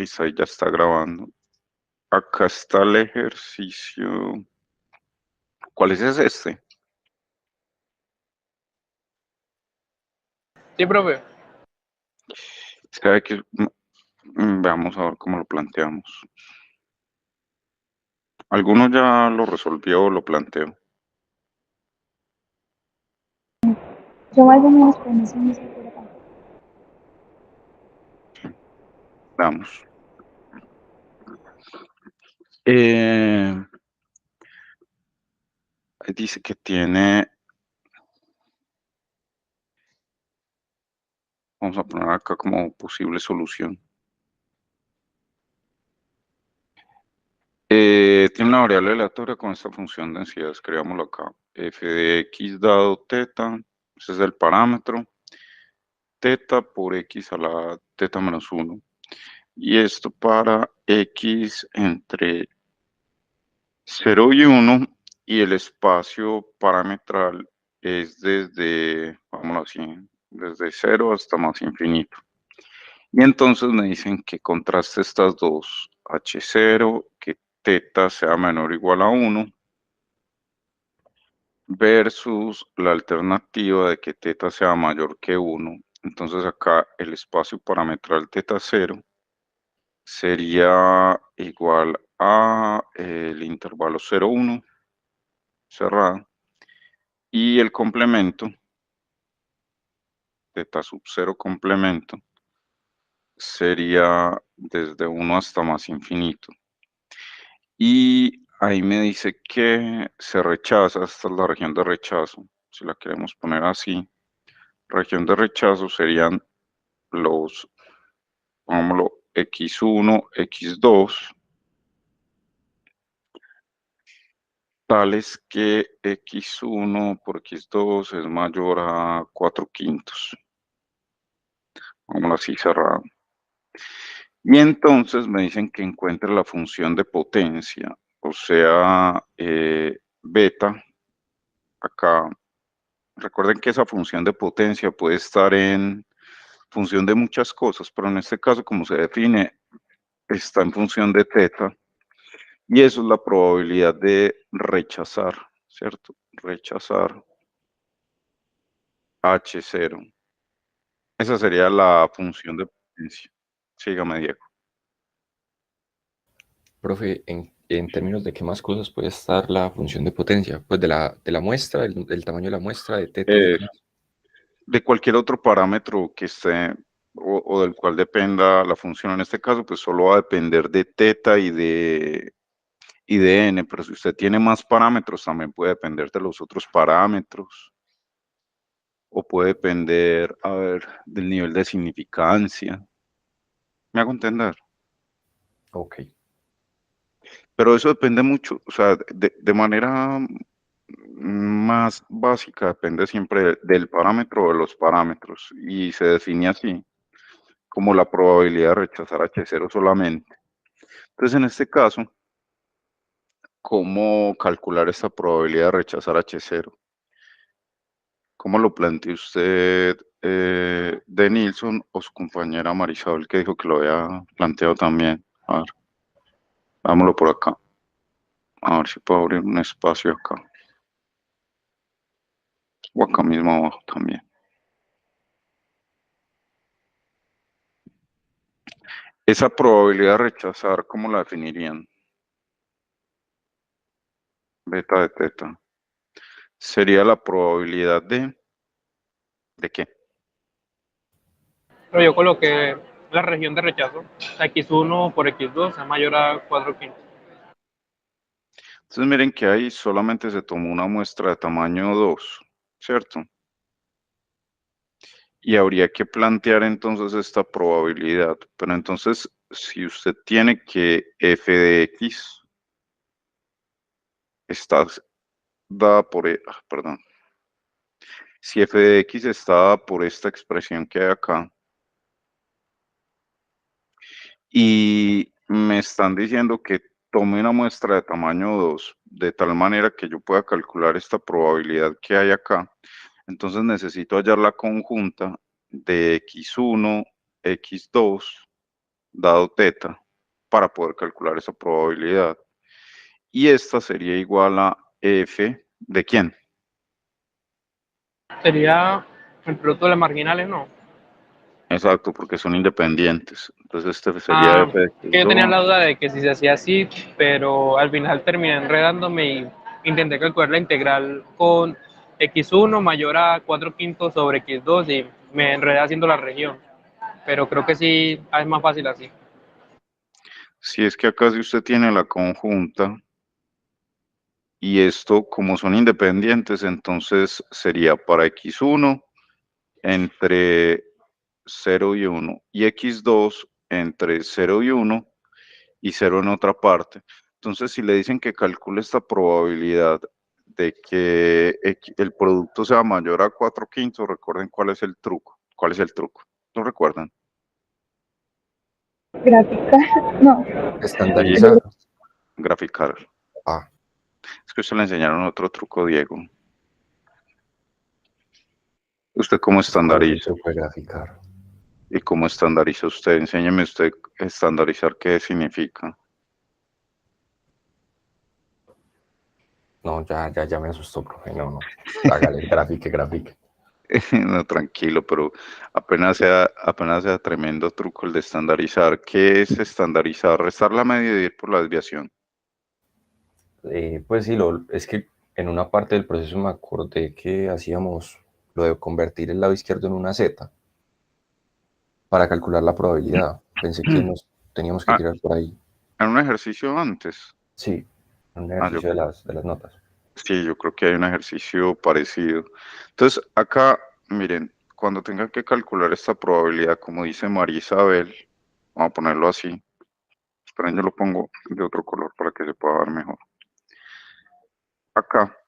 Listo, ahí ya está grabando. Acá está el ejercicio. ¿Cuál es este? Sí, profe. Es que hay que... veamos a ver cómo lo planteamos. ¿Alguno ya lo resolvió o lo planteó? Yo más o menos, pero no muy segura tampoco. Veamos. Eh, dice que tiene... Vamos a poner acá como posible solución. Tiene una variable aleatoria con esta función de densidad. Escribámoslo acá. F de x dado teta. Ese es el parámetro. Teta por x a la teta menos 1. Y esto para x entre 0 y 1, y el espacio parametral es desde, vámonos así, desde 0 hasta más infinito. Y entonces me dicen que contraste estas dos, h0, que teta sea menor o igual a 1, versus la alternativa de que teta sea mayor que 1. Entonces acá el espacio parametral teta 0 sería igual a el intervalo 0,1 cerrado, y el complemento, teta sub 0 complemento, sería desde 1 hasta más infinito. Y ahí me dice que se rechaza, esta es la región de rechazo, si la queremos poner así. Región de rechazo serían los, pongámoslo, x1, x2, tales que x1 por x2 es mayor a 4/5. Vámonos así cerrado. Y entonces me dicen que encuentre la función de potencia, o sea, beta. Acá, recuerden que esa función de potencia puede estar en función de muchas cosas, pero en este caso, como se define, está en función de teta. Y eso es la probabilidad de rechazar, ¿cierto? Rechazar H0. Esa sería la función de potencia. Sígame, Diego. Profe, en términos de qué más cosas puede estar la función de potencia, pues de la muestra, del tamaño de la muestra, de teta y Eh, qué más. de cualquier otro parámetro que esté o del cual dependa la función. En este caso, pues solo va a depender de teta y de n, pero si usted tiene más parámetros, también puede depender de los otros parámetros, o puede depender, a ver, del nivel de significancia. ¿Me hago entender? Ok. Pero eso depende mucho, o sea, de manera más básica, depende siempre del parámetro o de los parámetros, y se define así, como la probabilidad de rechazar H0 solamente. Entonces, en este caso, ¿cómo calcular esta probabilidad de rechazar H0? ¿Cómo lo plantea usted, de Nilsson, o su compañera Marisabel, que dijo que lo había planteado también? A ver, vámonos por acá. A ver si puedo abrir un espacio acá. O acá mismo abajo también. Esa probabilidad de rechazar, ¿cómo la definirían? Beta de teta. Sería la probabilidad ¿de qué? Pero yo coloqué la región de rechazo. X1 por X2 es mayor a 4/5. Entonces miren que ahí solamente se tomó una muestra de tamaño 2, ¿cierto? Y habría que plantear entonces esta probabilidad. Pero entonces, si usted tiene que f de x está dada por, perdón, si f de x está dada por esta expresión que hay acá, y me están diciendo que tome una muestra de tamaño 2, de tal manera que yo pueda calcular esta probabilidad que hay acá, entonces necesito hallar la conjunta de x1, x2 dado teta para poder calcular esa probabilidad. Y esta sería igual a f de ¿quién? Sería el producto de las marginales, ¿no? Exacto, porque son independientes. Entonces este sería Ah, f de que yo tenía x2. la duda de que si se hacía así, pero al final terminé enredándome y intenté calcular la integral con x1 mayor a 4 quintos sobre x2 y me enredé haciendo la región. Pero creo que sí es más fácil así. Si es que acá si usted tiene la conjunta y esto como son independientes, entonces sería para x1 entre 0 y 1 y x2 entre 0 y 1 y 0 en otra parte. Entonces, si le dicen que calcule esta probabilidad de que el producto sea mayor a 4 quintos, recuerden cuál es el truco. ¿Cuál es el truco? ¿No recuerdan? Gráfica. No. Sí, Estandarizar. graficar. Ah, Es que usted le enseñaron otro truco, Diego. ¿Usted cómo ¿cuál es el estandariza? truco de graficar? ¿Y cómo estandariza usted? Enséñeme usted estandarizar qué significa. No, ya me asustó, profe. No. Hágale, grafique. No, tranquilo, pero apenas sea tremendo truco el de estandarizar. ¿Qué es estandarizar? Restar la media y ir por la desviación. Pues sí, es que en una parte del proceso me acordé que hacíamos lo de convertir el lado izquierdo en una Z para calcular la probabilidad. Pensé que nos teníamos que Ah, tirar por ahí. en un ejercicio antes. Sí, un Ah, yo, ejercicio de las notas. sí, yo creo que hay un ejercicio parecido. Entonces, acá, miren, cuando tengan que calcular esta probabilidad, como dice María Isabel, vamos a ponerlo así. Esperen, yo lo pongo de otro color para que se pueda ver mejor. Acá,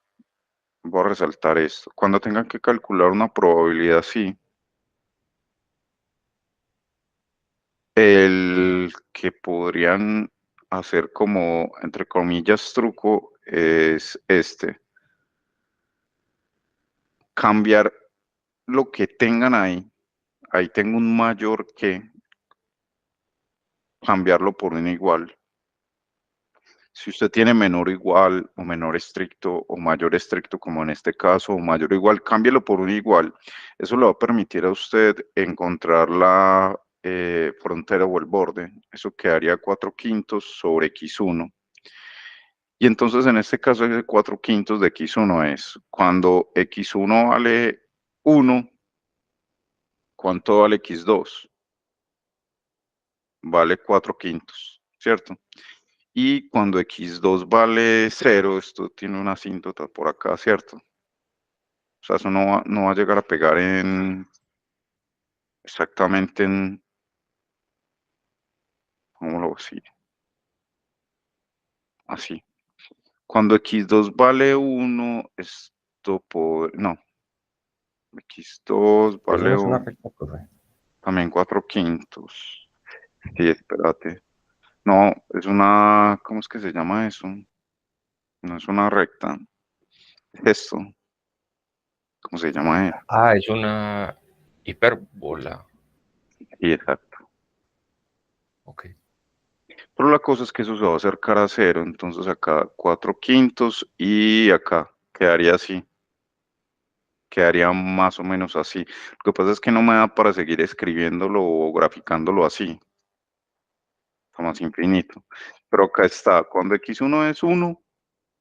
voy a resaltar esto. Cuando tengan que calcular una probabilidad así, el que podrían hacer como, entre comillas, truco es este. Cambiar lo que tengan ahí. Ahí tengo un mayor que, cambiarlo por un igual. Si usted tiene menor o igual, o menor estricto, o mayor estricto, como en este caso, o mayor o igual, cámbielo por un igual. Eso le va a permitir a usted encontrar la frontera o el borde. Eso quedaría 4 quintos sobre x1. Y entonces en este caso ese 4 quintos de x1 es cuando x1 vale 1, ¿cuánto vale x2? Vale 4 quintos, ¿cierto? Y cuando x2 vale 0, esto tiene una asíntota por acá, ¿cierto? O sea, eso no va a llegar a pegar exactamente ¿cómo lo así? Así. Cuando x2 vale 1, esto no, x2 Eso vale no es una 1, recta, profe. también 4 quintos. Sí, espérate. No, es una, ¿cómo es que se llama eso? No es una recta. Es esto, ¿cómo se llama eso? Ah, es una hipérbola. Sí, exacto. Ok. Pero la cosa es que eso se va a acercar a cero, entonces acá 4 quintos y acá quedaría así, quedaría más o menos así. Lo que pasa es que no me da para seguir escribiéndolo o graficándolo así, está más infinito. Pero acá está, cuando x1 es 1,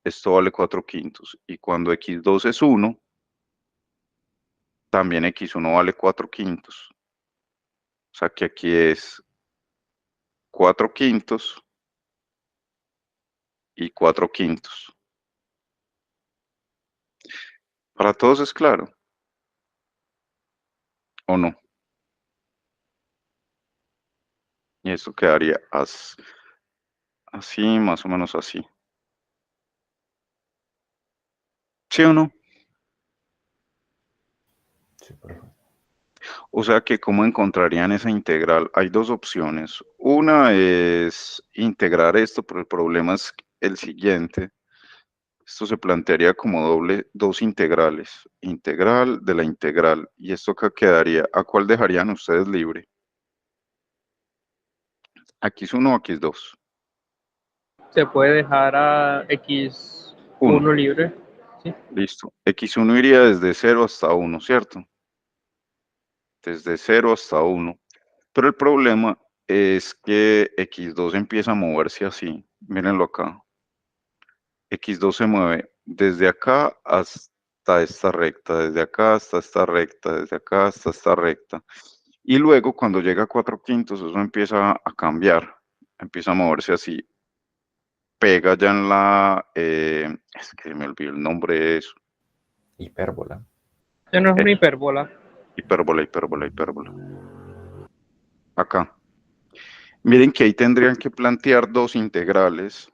esto vale 4 quintos. Y cuando x2 es 1, también x1 vale 4 quintos. O sea que aquí es 4 quintos y 4 quintos. Para todos es claro, ¿o no? Y esto quedaría así, más o menos así. ¿Sí o no? Sí, profe. O sea que ¿cómo encontrarían esa integral? Hay dos opciones. Una es integrar esto, pero el problema es el siguiente. Esto se plantearía como dos integrales. Integral de la integral. Y esto acá quedaría. ¿A cuál dejarían ustedes libre? ¿A X1 o a X2? Se puede dejar a Uno. X1 libre. ¿Sí? Listo. X1 iría desde 0 hasta 1, ¿cierto? Desde 0 hasta 1. Pero el problema es que X2 empieza a moverse así. Mírenlo acá. X2 se mueve desde acá hasta esta recta, desde acá hasta esta recta, desde acá hasta esta recta. Y luego cuando llega a 4/5, eso empieza a cambiar, empieza a moverse así. Pega ya en la... es que me olvidó el nombre de eso. Hipérbola. Ya no es una hipérbola. Hipérbola, hipérbola, hipérbola. Acá. Miren que ahí tendrían que plantear dos integrales,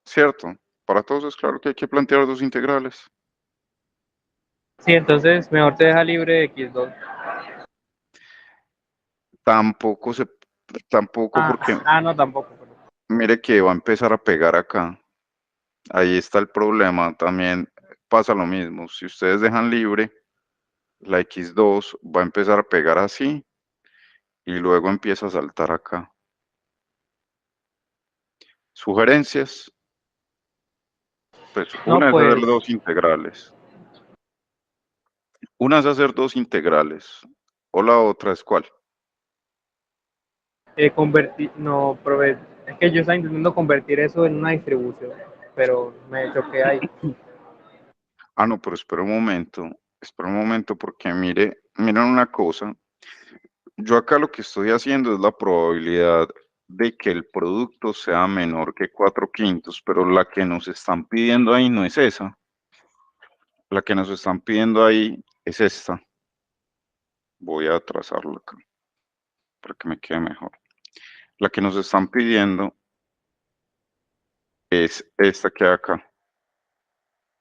¿cierto? Para todos es claro que hay que plantear dos integrales. Sí, entonces mejor te deja libre X2. Tampoco porque No, tampoco. mire que va a empezar a pegar acá. Ahí está el problema. También pasa lo mismo. Si ustedes dejan libre, la X2 va a empezar a pegar así y luego empieza a saltar acá. Sugerencias. Pues No, una es hacer pues dos integrales. Una es hacer dos integrales. O la otra es ¿cuál? convertir, no, es que yo estaba intentando convertir eso en una distribución, pero me choqué ahí. Ah, no, pero espera un momento porque miren una cosa. Yo acá lo que estoy haciendo es la probabilidad de que el producto sea menor que 4/5, pero la que nos están pidiendo ahí no es esa. La que nos están pidiendo ahí es esta. Voy a trazarla acá para que me quede mejor. La que nos están pidiendo es esta que hay acá.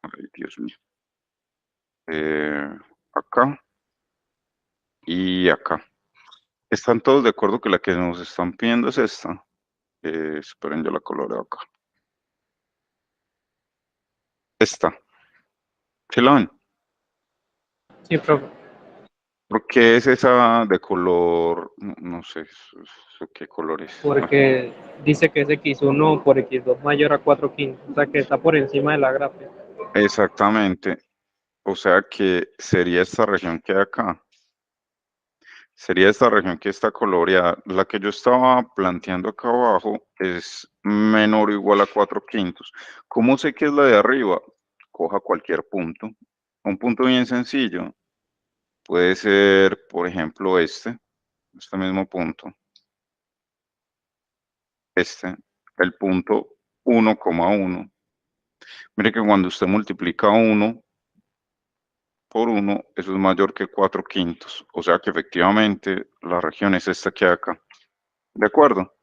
Ay, Dios mío. Acá y acá. ¿Están todos de acuerdo que la que nos están pidiendo es esta? Esperen, yo la coloreo acá. Esta. ¿Sí la ven? Sí, profe. ¿Por qué es esa de color? No sé, ¿qué color es? Bueno, Porque dice que es X1 por X2 mayor a 4/5, o sea que está por encima de la gráfica. exactamente. O sea que sería esta región que hay acá. Sería esta región que está coloreada. La que yo estaba planteando acá abajo es menor o igual a 4/5. ¿Cómo sé que es la de arriba? Coja cualquier punto. Un punto bien sencillo. Puede ser, por ejemplo, este mismo punto. El punto 1,1. Mire que cuando usted multiplica 1 por 1, eso es mayor que 4/5. O sea que efectivamente la región es esta que hay acá. ¿De acuerdo?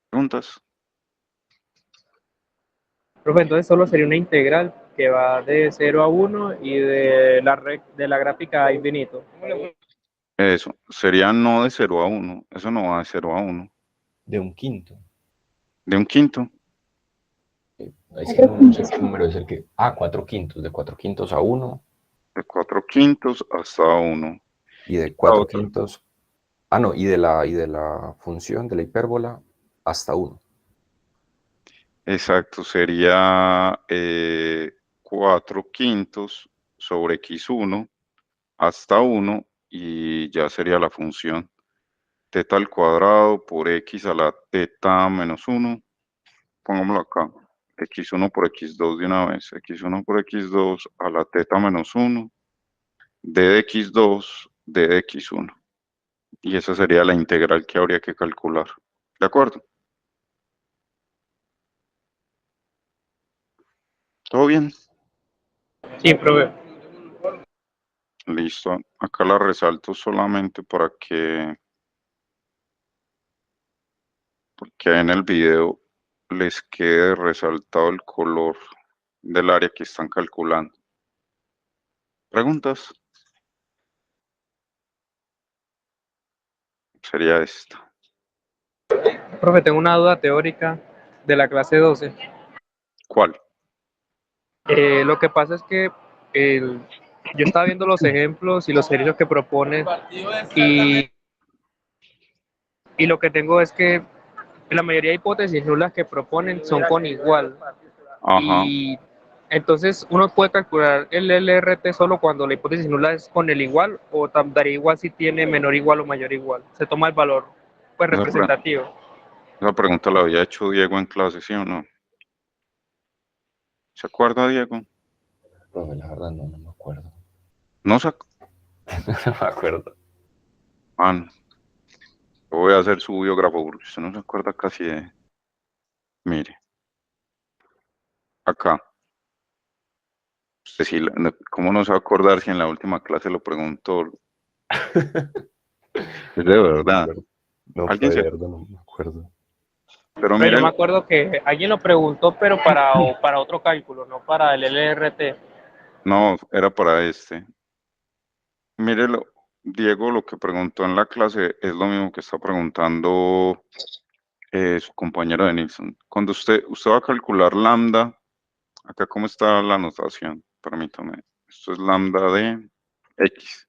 ¿Preguntas? Profe, entonces solo sería una integral que va de 0 a 1 y de la gráfica a infinito. Eso. Sería no de 0 a 1. Eso no va de 0 a 1. De un quinto. De un quinto. Ahí sí no sé qué número es el que... Ah, 4/5. De 4/5 a 1. De 4/5 hasta 1. Y de La 4 otra. quintos... Ah, no, y de la función de la hipérbola hasta 1. Exacto. Sería 4/5 sobre x1 hasta 1 y ya sería la función teta al cuadrado por x a la teta menos 1, pongámoslo acá, x1 por x2 de una vez, x1 por x2 a la teta menos 1, d de x2, d de x1. Y esa sería la integral que habría que calcular. ¿De acuerdo? ¿Todo bien? Sí, profe. Listo. Acá la resalto solamente para que, porque en el video les quede resaltado el color del área que están calculando. ¿Preguntas? Sería esta. Profe, tengo una duda teórica de la clase 12. ¿Cuál? Lo que pasa es que yo estaba viendo los ejemplos y los ejercicios que proponen y y lo que tengo es que la mayoría de hipótesis nulas que proponen son con igual. Ajá, Y entonces uno puede calcular el LRT solo cuando la hipótesis nula es con el igual o daría igual si tiene menor igual o mayor igual. Se toma el valor pues esa, pre- representativo. esa pregunta la había hecho Diego en clase, ¿sí o no? ¿Se acuerda, Diego? Profe, la verdad no me acuerdo. No se ac- No me acuerdo. Ah, no. Yo voy a hacer su biógrafo porque usted no se acuerda casi de... Mire, acá. Usted sí, ¿cómo no se va a acordar si en la última clase lo preguntó? Es de No me verdad. acuerdo. No, Alguien profe, de se... verdad no me acuerdo. Pero Pero yo mire, me acuerdo que alguien lo preguntó, pero para otro cálculo, no para el LRT. no, era para este. Mírelo, Diego, lo que preguntó en la clase es lo mismo que está preguntando su compañero de Nilsson. Cuando usted va a calcular lambda, acá cómo está la anotación, permítame. Esto es lambda de x.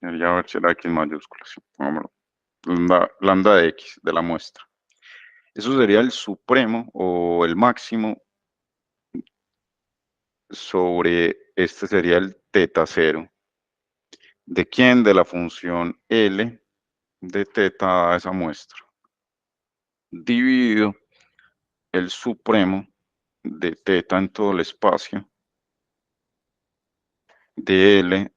Debería ver si era x mayúscula, sí, pongámoslo. Lambda de x, de la muestra. Eso sería el supremo o el máximo sobre, este sería el teta cero. ¿De quién? De la función L de teta a esa muestra, dividido el supremo de teta en todo el espacio de L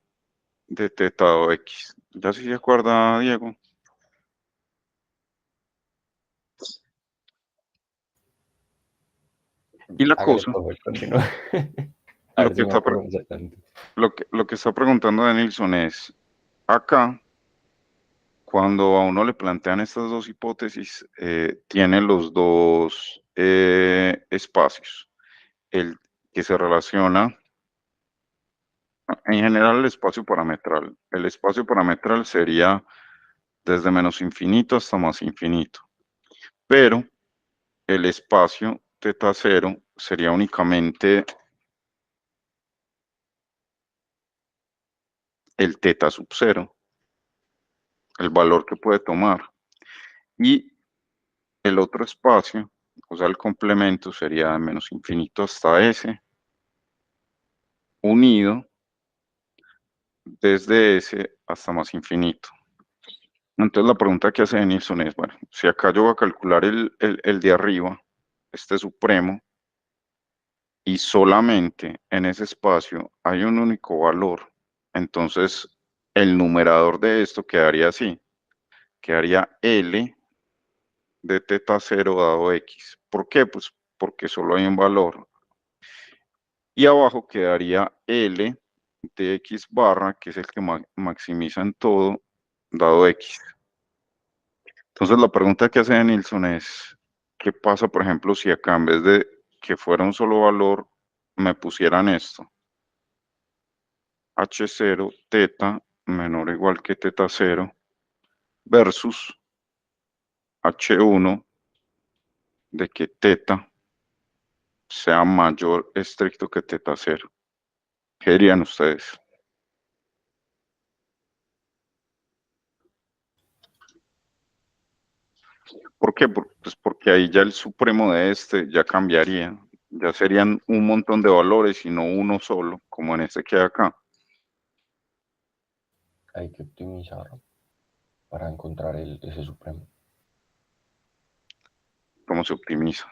de teta o X. ¿Ya sí se acuerda, Diego? Y la Hágale, cosa, profe, continúe. A lo ver que si me está, acuerdo más adelante. lo que está preguntando Danielson es, acá, cuando a uno le plantean estas dos hipótesis, tiene los dos espacios. El que se relaciona, en general, el espacio parametral. El espacio parametral sería desde menos infinito hasta más infinito. Pero el espacio teta cero sería únicamente el teta sub cero, el valor que puede tomar. Y el otro espacio, o sea, el complemento sería de menos infinito hasta S, unido desde S hasta más infinito. Entonces la pregunta que hace Nilsson es, bueno, si acá yo voy a calcular el de arriba, este supremo, y solamente en ese espacio hay un único valor, entonces el numerador de esto quedaría así, quedaría L de teta cero dado X. ¿Por qué? Pues porque solo hay un valor. Y abajo quedaría L de X barra, que es el que maximiza en todo, dado X. Entonces la pregunta que hace Nilsson es, ¿qué pasa, por ejemplo, si acá en vez de que fuera un solo valor, me pusieran esto? H0 teta menor o igual que teta cero versus H1 de que teta sea mayor estricto que teta cero. ¿Qué dirían ustedes? ¿Por qué? Pues porque ahí ya el supremo de este ya cambiaría. Ya serían un montón de valores y no uno solo, como en este que hay acá. Hay que optimizar para encontrar ese supremo. ¿Cómo se optimiza?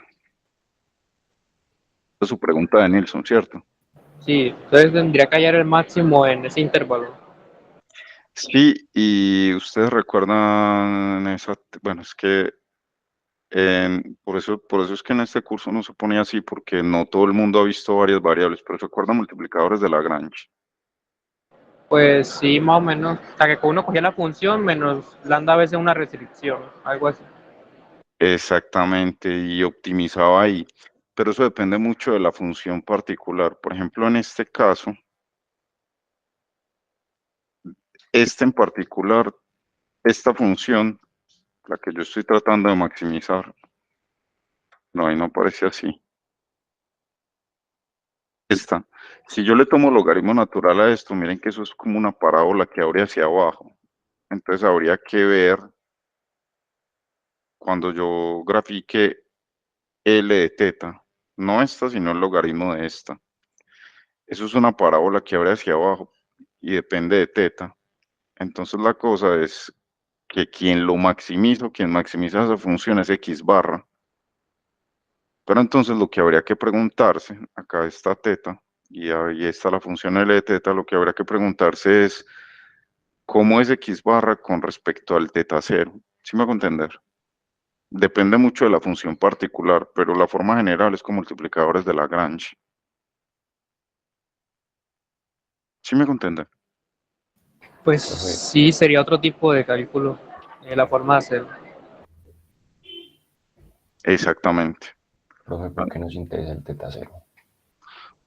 Esa es su pregunta de Nilsson, ¿cierto? Sí, entonces tendría que hallar el máximo en ese intervalo. Sí, y ustedes recuerdan esa, bueno, es que por eso es que en este curso no se pone así, porque no todo el mundo ha visto varias variables, pero se acuerdan multiplicadores de Lagrange. Pues sí, más o menos. O sea, que uno cogía la función menos lambda a veces una restricción, algo así. Exactamente, y optimizaba ahí. Pero eso depende mucho de la función particular. Por ejemplo, en este caso, este en particular, esta función, la que yo estoy tratando de maximizar, no, ahí no aparece así. Esta, si yo le tomo logaritmo natural a esto, miren que eso es como una parábola que abre hacia abajo. Entonces habría que ver cuando yo grafique L de teta, no esta, sino el logaritmo de esta. Eso es una parábola que abre hacia abajo y depende de teta. Entonces la cosa es que quien maximiza esa función es x barra. Pero entonces lo que habría que preguntarse, acá está teta, y ahí está la función L de teta, lo que habría que preguntarse es cómo es x barra con respecto al teta cero. ¿Sí me hago entender? Depende mucho de la función particular, pero la forma general es con multiplicadores de Lagrange. ¿Sí me hago entender? Pues Profe, sí, sería otro tipo de cálculo, la forma de hacerlo. Exactamente. profe, ¿por qué nos interesa el teta cero?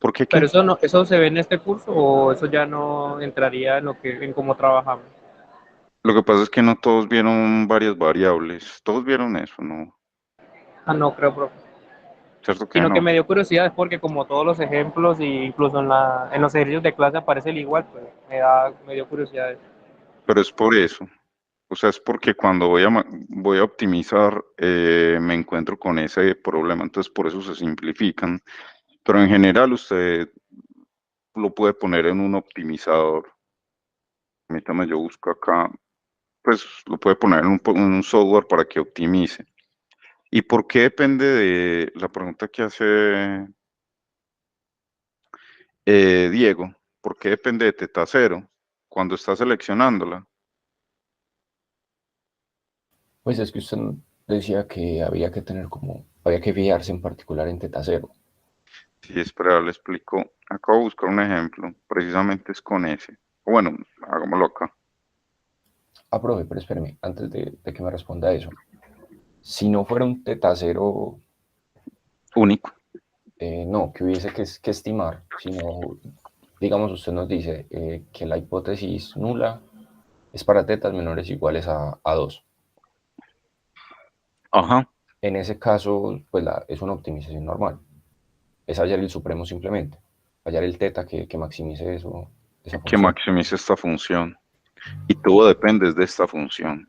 ¿Por qué Pero qué? eso no, ¿eso se ve en este curso o eso ya no entraría en lo que, en cómo trabajamos? Lo que pasa es que no todos vieron varias variables. Todos vieron eso, ¿no? Ah, no creo, profe. ¿Cierto que Sino que no? me dio curiosidad es porque como todos los ejemplos e incluso en los ejercicios de clase aparece el igual, pues me dio curiosidad. Pero es por eso. O sea, es porque cuando voy a optimizar, me encuentro con ese problema. Entonces, por eso se simplifican. Pero en general, usted lo puede poner en un optimizador. Permítame, yo busco acá. Pues lo puede poner en un software para que optimice. ¿Y por qué depende de la pregunta que hace Diego? ¿Por qué depende de teta cero cuando está seleccionándola? Pues es que usted decía que había que fijarse en particular en teta cero. Sí, espera, le explico. Acabo de buscar un ejemplo. Precisamente es con ese. Bueno, hagámoslo acá. Ah, profe, pero espéreme, antes de que me responda eso. Si no fuera un teta cero, Único. no, que hubiese que estimar, sino, digamos, usted nos dice que la hipótesis nula es para tetas menores o iguales a 2. Ajá. En ese caso, pues es una optimización normal. Es hallar el supremo simplemente, hallar el teta que maximice esa Que función. maximice esta función. Y todo depende de esta función.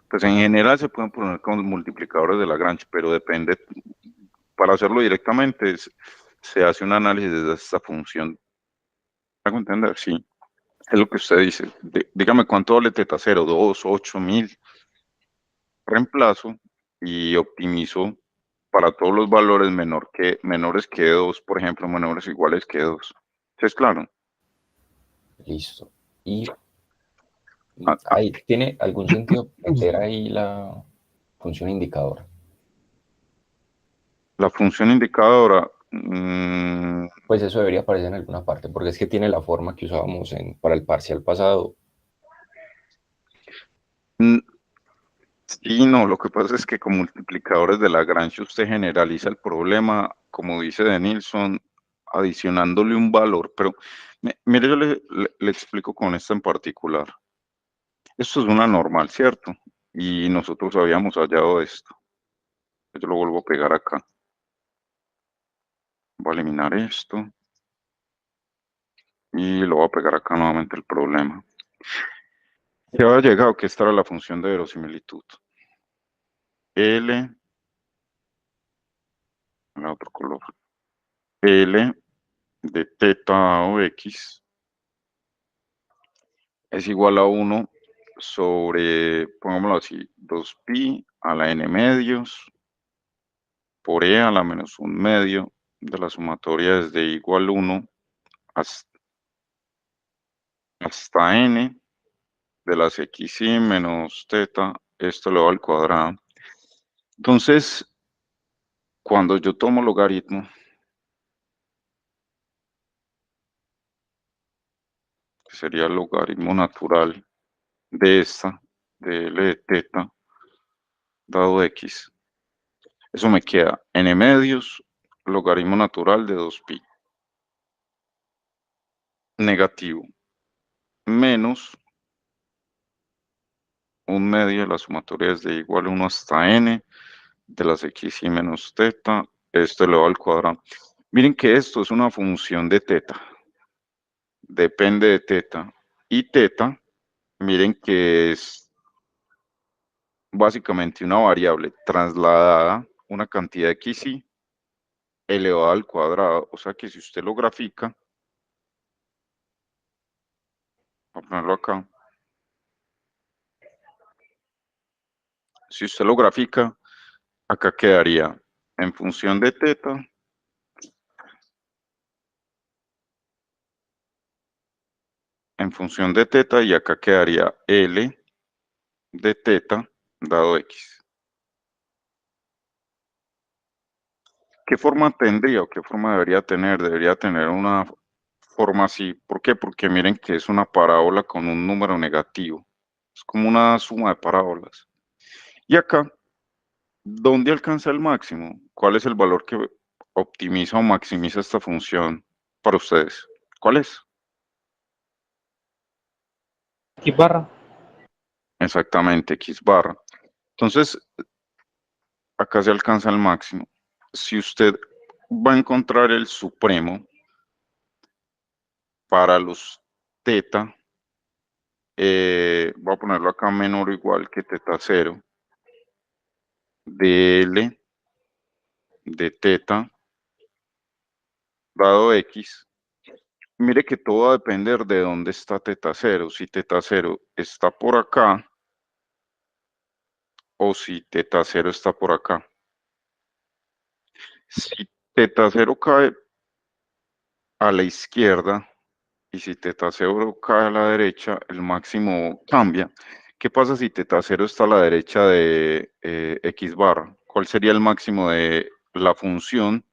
Pues en general se pueden poner con multiplicadores de Lagrange, pero depende. Para hacerlo directamente se hace un análisis de esta función. ¿Me hago entender? Sí. Es lo que usted dice. Dígame cuánto vale teta cero, 2, 8, 1000. Reemplazo y optimizo para todos los valores menores que 2, por ejemplo, menores o iguales que 2. ¿Sí es claro? Listo. Y Ah, ah, ahí, ¿tiene algún sentido meter ahí la función indicadora? la función indicadora, Pues eso debería aparecer en alguna parte, porque es que tiene la forma que usábamos para el parcial pasado. mm, sí, no, lo que pasa es que con multiplicadores de Lagrange usted generaliza el problema, como dice de Nilsson, adicionándole un valor, pero mire, yo le explico con esta en particular. Esto es una normal, ¿cierto? Y nosotros habíamos hallado esto. Yo lo vuelvo a pegar acá. Voy a eliminar esto y lo voy a pegar acá nuevamente el problema. Ya había llegado que esta era la función de verosimilitud. L, en otro color. L de teta o x es igual a 1 sobre, pongámoslo así, 2pi a la n medios por e a la menos 1 medio de la sumatoria desde igual 1 hasta n de las xy menos teta, esto elevado al cuadrado. Entonces, cuando yo tomo logaritmo, que sería el logaritmo natural de esta, de L de teta, dado x, eso me queda n medios, logaritmo natural de 2pi, negativo, menos 1 medio de la sumatoria desde igual 1 hasta n de las xy menos teta, esto elevado al cuadrado. Miren que esto es una función de teta, depende de teta, y teta, miren que es básicamente una variable trasladada, una cantidad de xy elevada al cuadrado. O sea que si usted lo grafica, voy a ponerlo acá. Si usted lo grafica, acá quedaría en función de teta y acá quedaría L de teta dado X. ¿Qué forma tendría o qué forma debería tener? Debería tener una forma así. ¿Por qué? Porque miren que es una parábola con un número negativo. Es como una suma de parábolas. Y acá, ¿dónde alcanza el máximo? ¿Cuál es el valor que optimiza o maximiza esta función para ustedes? ¿Cuál es? X barra. Exactamente, X barra. Entonces, acá se alcanza el máximo. Si usted va a encontrar el supremo para los teta, voy a ponerlo acá menor o igual que teta 0, de L de teta dado X. Mire que todo va a depender de dónde está teta 0. Si teta 0 está por acá o si teta 0 está por acá. Si teta 0 cae a la izquierda y si teta 0 cae a la derecha, el máximo cambia. ¿Qué pasa si teta 0 está a la derecha de X barra? ¿Cuál sería el máximo de la función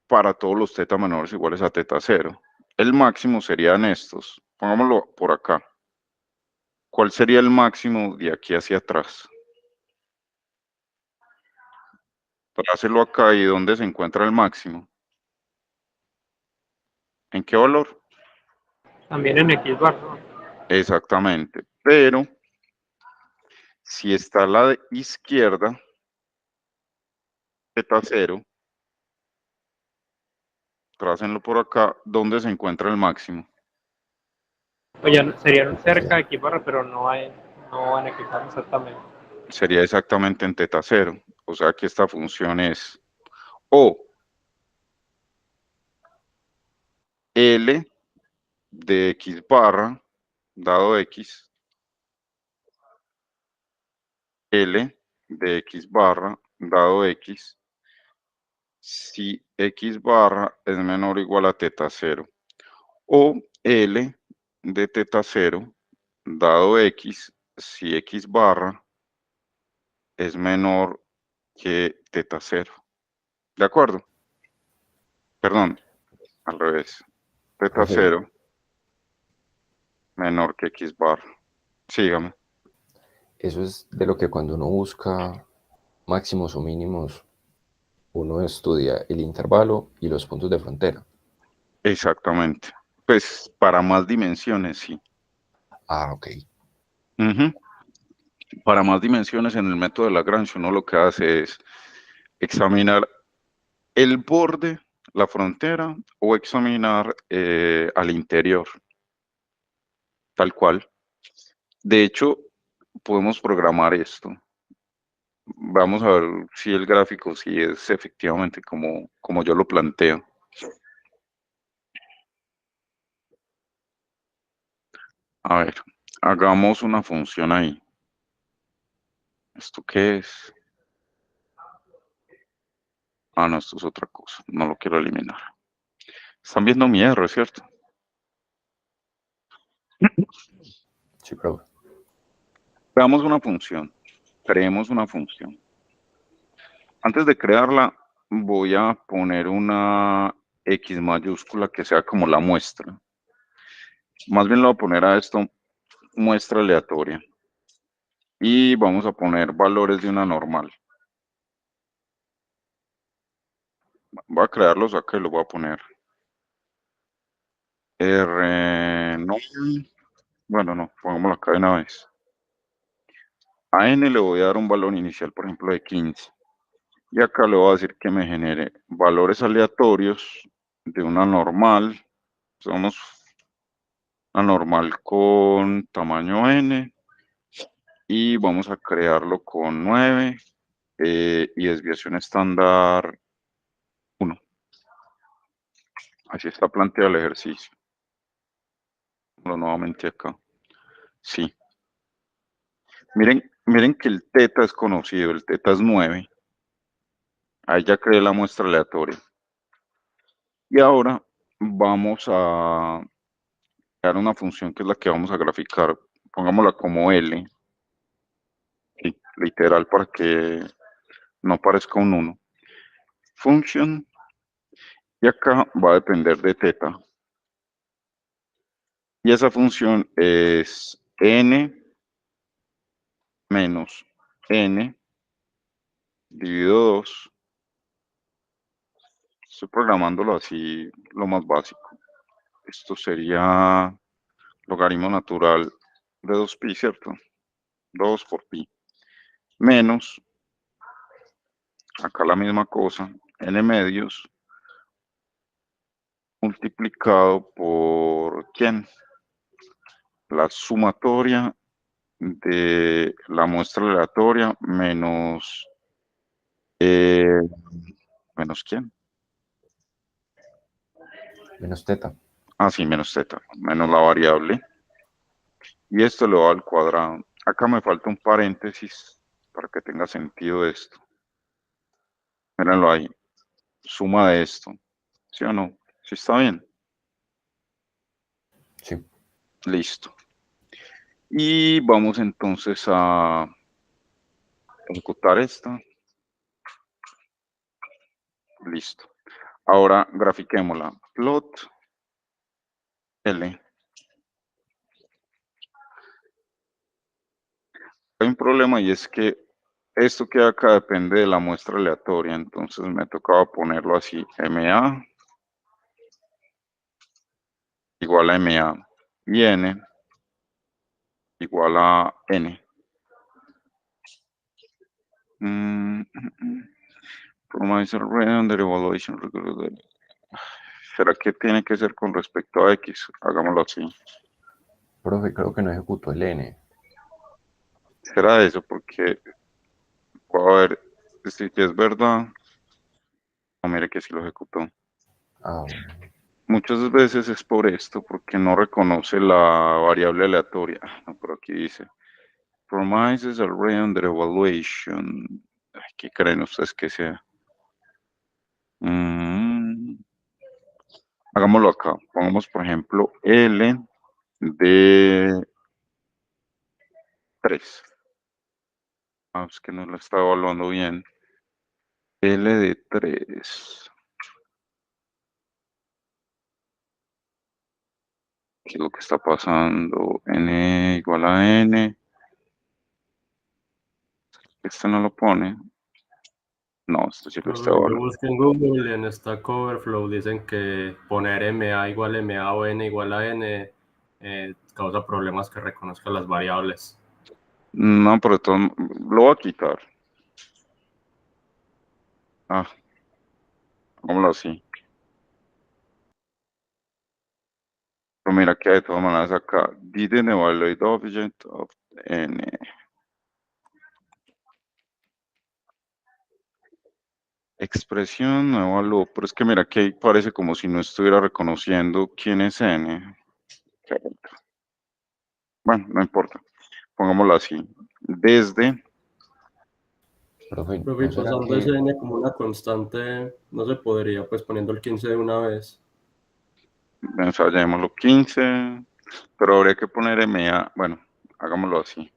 para todos los teta menores iguales a teta 0? El máximo serían estos. Pongámoslo por acá. ¿Cuál sería el máximo de aquí hacia atrás? Trácelo acá y ¿dónde se encuentra el máximo? ¿En qué valor? También en X barra, ¿no? Exactamente. Pero si está a la izquierda, teta 0, trácenlo por acá, ¿dónde se encuentra el máximo? Pues ya serían cerca de X barra, pero no en X barra exactamente. Sería exactamente en teta 0. O sea que esta función es o L de X barra dado X, L de X barra dado X, si X barra es menor o igual a teta 0. O L de teta 0 dado X, si X barra es menor que teta 0. ¿De acuerdo? Perdón, al revés. Teta Profe, 0 menor que X barra. Sígame. eso es de lo que cuando uno busca máximos o mínimos, uno estudia el intervalo y los puntos de frontera. Exactamente. Pues para más dimensiones, sí. Ah, ok. Ujú. Para más dimensiones en el método de Lagrange, uno lo que hace es examinar el borde, la frontera, o examinar al interior, tal cual. De hecho, podemos programar esto. Vamos a ver si el gráfico sí es efectivamente como yo lo planteo. A ver, hagamos una función ahí. ¿Esto qué es? Ah, no, esto es otra cosa. No lo quiero eliminar. Están viendo mi R, ¿cierto? Sí, profe. Veamos una función. Creemos una función. Antes de crearla, voy a poner una X mayúscula que sea como la muestra. Más bien le voy a poner a esto muestra aleatoria. Y vamos a poner valores de una normal. Voy a crearlos acá y los voy a poner. R, no. Bueno, no, pongámoslo acá de una vez. A n le voy a dar un valor inicial, por ejemplo, de 15. Y acá le voy a decir que me genere valores aleatorios de una normal. Somos una normal con tamaño n y vamos a crearlo con 9 y desviación estándar 1. Así está planteado el ejercicio. Nuevamente acá. Sí. Miren que el teta es conocido, el teta es 9. Ahí ya creé la muestra aleatoria. Y ahora vamos a crear una función que es la que vamos a graficar. Pongámosla como L. Sí, literal para que no parezca un 1. Function. Y acá va a depender de teta. Y esa función es n menos n dividido 2. Estoy programándolo así, lo más básico. Esto sería logaritmo natural de 2pi, ¿cierto? 2 por pi. Menos, acá la misma cosa, n medios, multiplicado por, ¿quién? La sumatoria de la muestra aleatoria menos, ¿menos quién? Menos teta. Ah, sí, menos z, menos la variable. Y esto lo va al cuadrado. Acá me falta un paréntesis para que tenga sentido esto. Mírenlo ahí. Suma de esto. ¿Sí o no? ¿Sí está bien? Sí. Listo. Y vamos entonces a ejecutar esta. Listo. Ahora grafiquémosla. Plot L. Hay un problema y es que esto que acá depende de la muestra aleatoria. Entonces me tocaba ponerlo así. MA igual a MA y N igual a N. Promise render evaluation. ¿Será que tiene que ser con respecto a X? Hagámoslo así. Profe, creo que no ejecutó el n. ¿Será eso? Porque, a ver, si es verdad, no, mire que sí lo ejecutó. Ah, bueno. Muchas veces es por esto, porque no reconoce la variable aleatoria. No, pero aquí dice, promises array under evaluation. Ay, ¿qué creen ustedes que sea? Hagámoslo acá. Pongamos, por ejemplo, L de 3. Ah, es que no lo está evaluando bien. L de 3. ¿Qué es lo que está pasando? N igual a N. Este no lo pone. No, esto sí lo está Yo evaluando. busqué en Google y en Stack Overflow dicen que poner MA igual a MA o N igual a N causa problemas que reconozca las variables. No, pero lo voy a quitar. Ah, hagámoslo así. Pero mira que de todas maneras acá, didn't evaluate object of N. Expresión no evaluó, pero es que mira que ahí parece como si no estuviera reconociendo quién es N. Bueno, no importa. Pongámoslo así. Desde, Profe, Pero y ¿no será pasando ese que N como una constante, no se podría, pues poniendo el 15 de una vez. ensayémoslo 15, pero habría que poner MA. Bueno, hagámoslo así.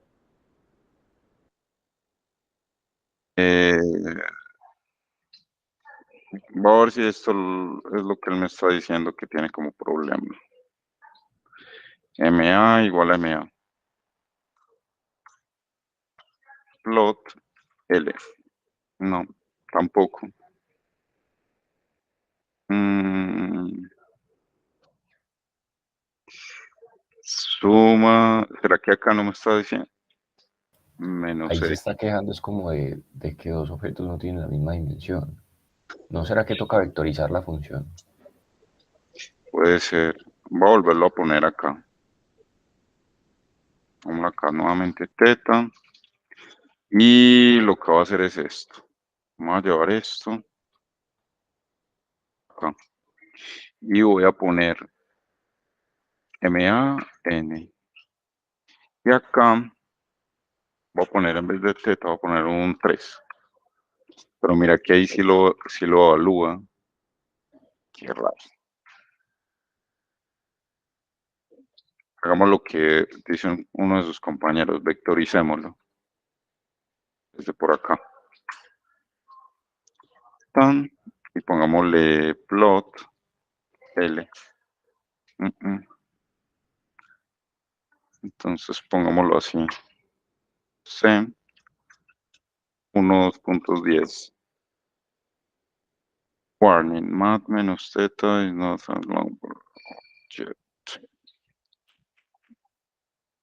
Voy a ver si esto es lo que él me está diciendo que tiene como problema. MA igual a MA. Plot L. No, tampoco. Suma. ¿Será que acá no me está diciendo? Menos ahí se E. está quejando? Es como de que dos objetos no tienen la misma dimensión. ¿No será que toca vectorizar la función? Puede ser. Voy a volverlo a poner acá. Vamos acá nuevamente teta. Y lo que voy a hacer es esto. Vamos a llevar esto acá. Y voy a poner MAN. Y acá voy a poner, en vez de teta, voy a poner un 3. Pero mira que ahí sí lo evalúa. Qué raro. Hagamos lo que dice uno de sus compañeros, vectoricémoslo. Desde por acá. Tan, y pongámosle plot L. Entonces pongámoslo así. C 1.10. Warning, mat menos theta is not as long yet.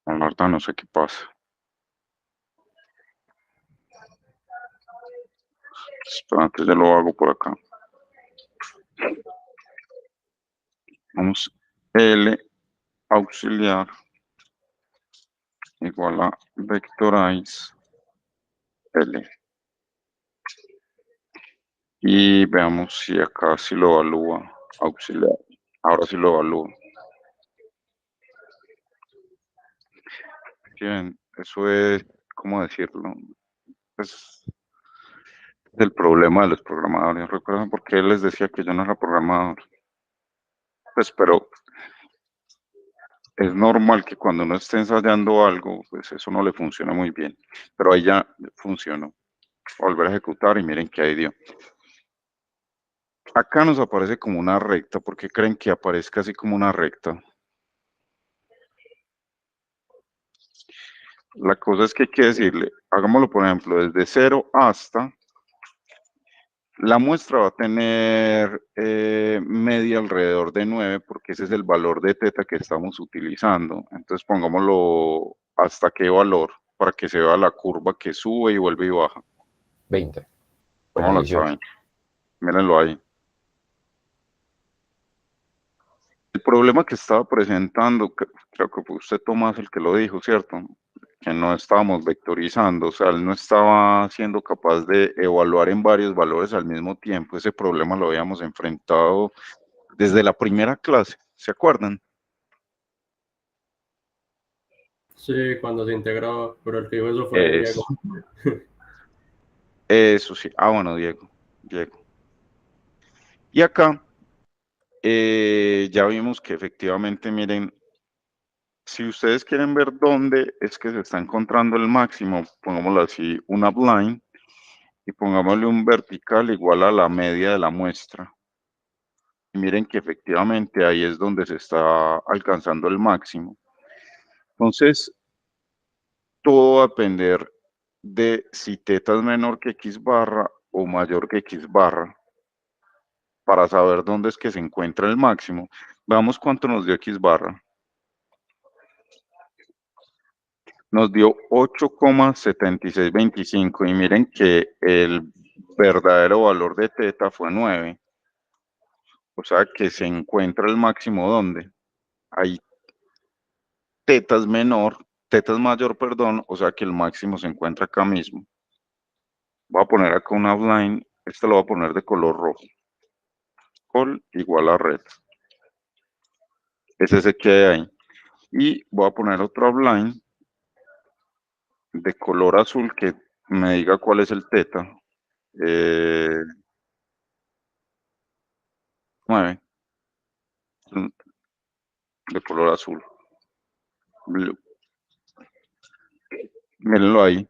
La verdad no sé qué pasa. Espérate, ya lo hago por acá. Vamos, L auxiliar igual a vectorize L. Y veamos si acá sí lo evalúa auxiliar. Ahora sí lo evalúa. Bien, eso es, ¿cómo decirlo? Es el problema de los programadores. ¿Recuerdan por qué les decía que yo no era programador? Pues, pero es normal que cuando uno esté ensayando algo, pues eso no le funciona muy bien. Pero ahí ya funcionó. Volver a ejecutar y miren que ahí dio. Acá nos aparece como una recta. ¿Por qué creen que aparezca así como una recta? La cosa es que hay que decirle, hagámoslo por ejemplo, desde 0 hasta, la muestra va a tener media alrededor de 9, porque ese es el valor de teta que estamos utilizando. Entonces pongámoslo hasta qué valor, para que se vea la curva que sube y vuelve y baja. 20. Pongámoslo hasta 20. Mírenlo ahí. El problema que estaba presentando, creo que fue usted, Tomás, el que lo dijo, ¿cierto? Que no estábamos vectorizando, o sea, él no estaba siendo capaz de evaluar en varios valores al mismo tiempo. Ese problema lo habíamos enfrentado desde la primera clase, ¿se acuerdan? Sí, cuando se integró, pero el que dijo eso fue Diego. Eso sí. Ah, bueno, Diego. Y acá ya vimos que efectivamente, miren, si ustedes quieren ver dónde es que se está encontrando el máximo, pongámoslo así, una upline, y pongámosle un vertical igual a la media de la muestra. Y miren que efectivamente ahí es donde se está alcanzando el máximo. Entonces, todo va a depender de si teta es menor que x barra o mayor que x barra, para saber dónde es que se encuentra el máximo. Veamos cuánto nos dio x barra. Nos dio 8,7625 y miren que el verdadero valor de teta fue 9. O sea que se encuentra el máximo ¿dónde? Ahí teta es mayor, perdón, o sea que el máximo se encuentra acá mismo. Voy a poner acá una outline, este lo voy a poner de color rojo. Col igual a red. Ese se queda ahí. Y voy a poner otro outline de color azul que me diga cuál es el teta. 9. De color azul. Blue. Mírenlo ahí.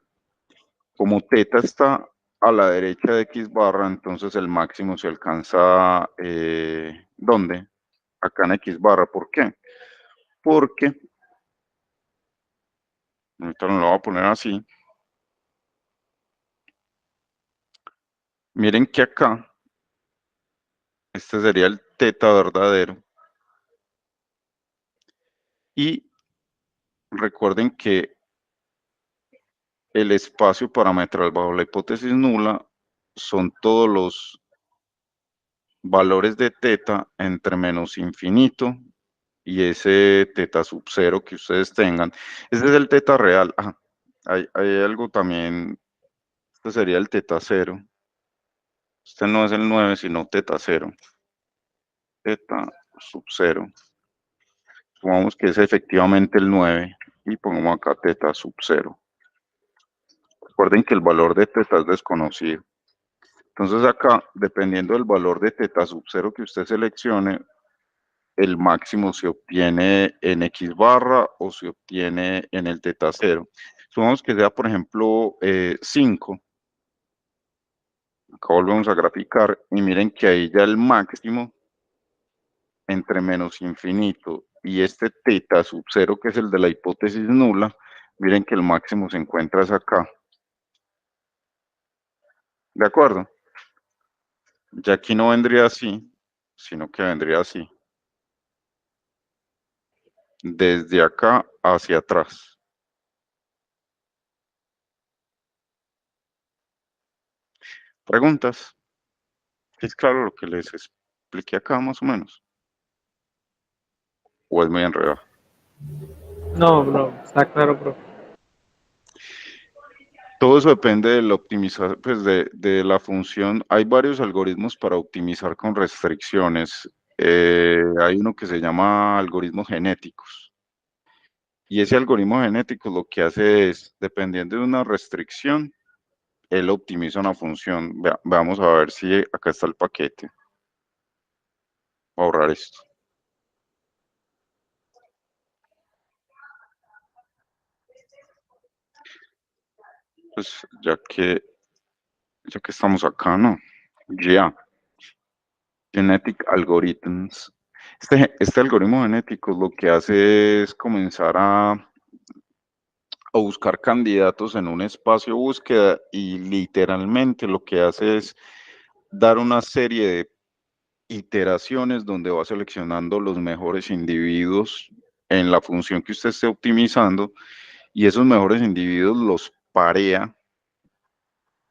Como teta está a la derecha de x barra, entonces el máximo se alcanza, ¿dónde? Acá en x barra. ¿Por qué? Porque, ahorita no lo voy a poner así. Miren que acá, este sería el teta verdadero. Y recuerden que el espacio parametral bajo la hipótesis nula son todos los valores de teta entre menos infinito y ese teta sub 0 que ustedes tengan, ese es el teta real. Hay algo también, este sería el teta 0. Este no es el 9, sino teta 0. Teta sub 0. Supongamos que es efectivamente el 9 y pongamos acá teta sub 0. Recuerden que el valor de teta es desconocido. Entonces acá, dependiendo del valor de teta sub 0 que usted seleccione, el máximo se obtiene en X barra o se obtiene en el teta 0. Supongamos que sea, por ejemplo, 5. Acá volvemos a graficar y miren que ahí ya el máximo entre menos infinito y este teta sub 0, que es el de la hipótesis nula, miren que el máximo se encuentra es acá. ¿De acuerdo? Ya aquí no vendría así, sino que vendría así. Desde acá hacia atrás. ¿Preguntas? ¿Es claro lo que les expliqué acá más o menos? ¿O es muy enredado? No, está claro, profe. Todo eso depende de la optimización, pues de la función. Hay varios algoritmos para optimizar con restricciones. Hay uno que se llama algoritmos genéticos. Y ese algoritmo genético lo que hace es, dependiendo de una restricción, él optimiza una función. Vamos a ver si acá está el paquete. Voy a ahorrar esto. Pues ya que estamos acá, ¿no? Ya. Genetic Algorithms. Este algoritmo genético lo que hace es comenzar a buscar candidatos en un espacio de búsqueda y literalmente lo que hace es dar una serie de iteraciones donde va seleccionando los mejores individuos en la función que usted esté optimizando y esos mejores individuos los parea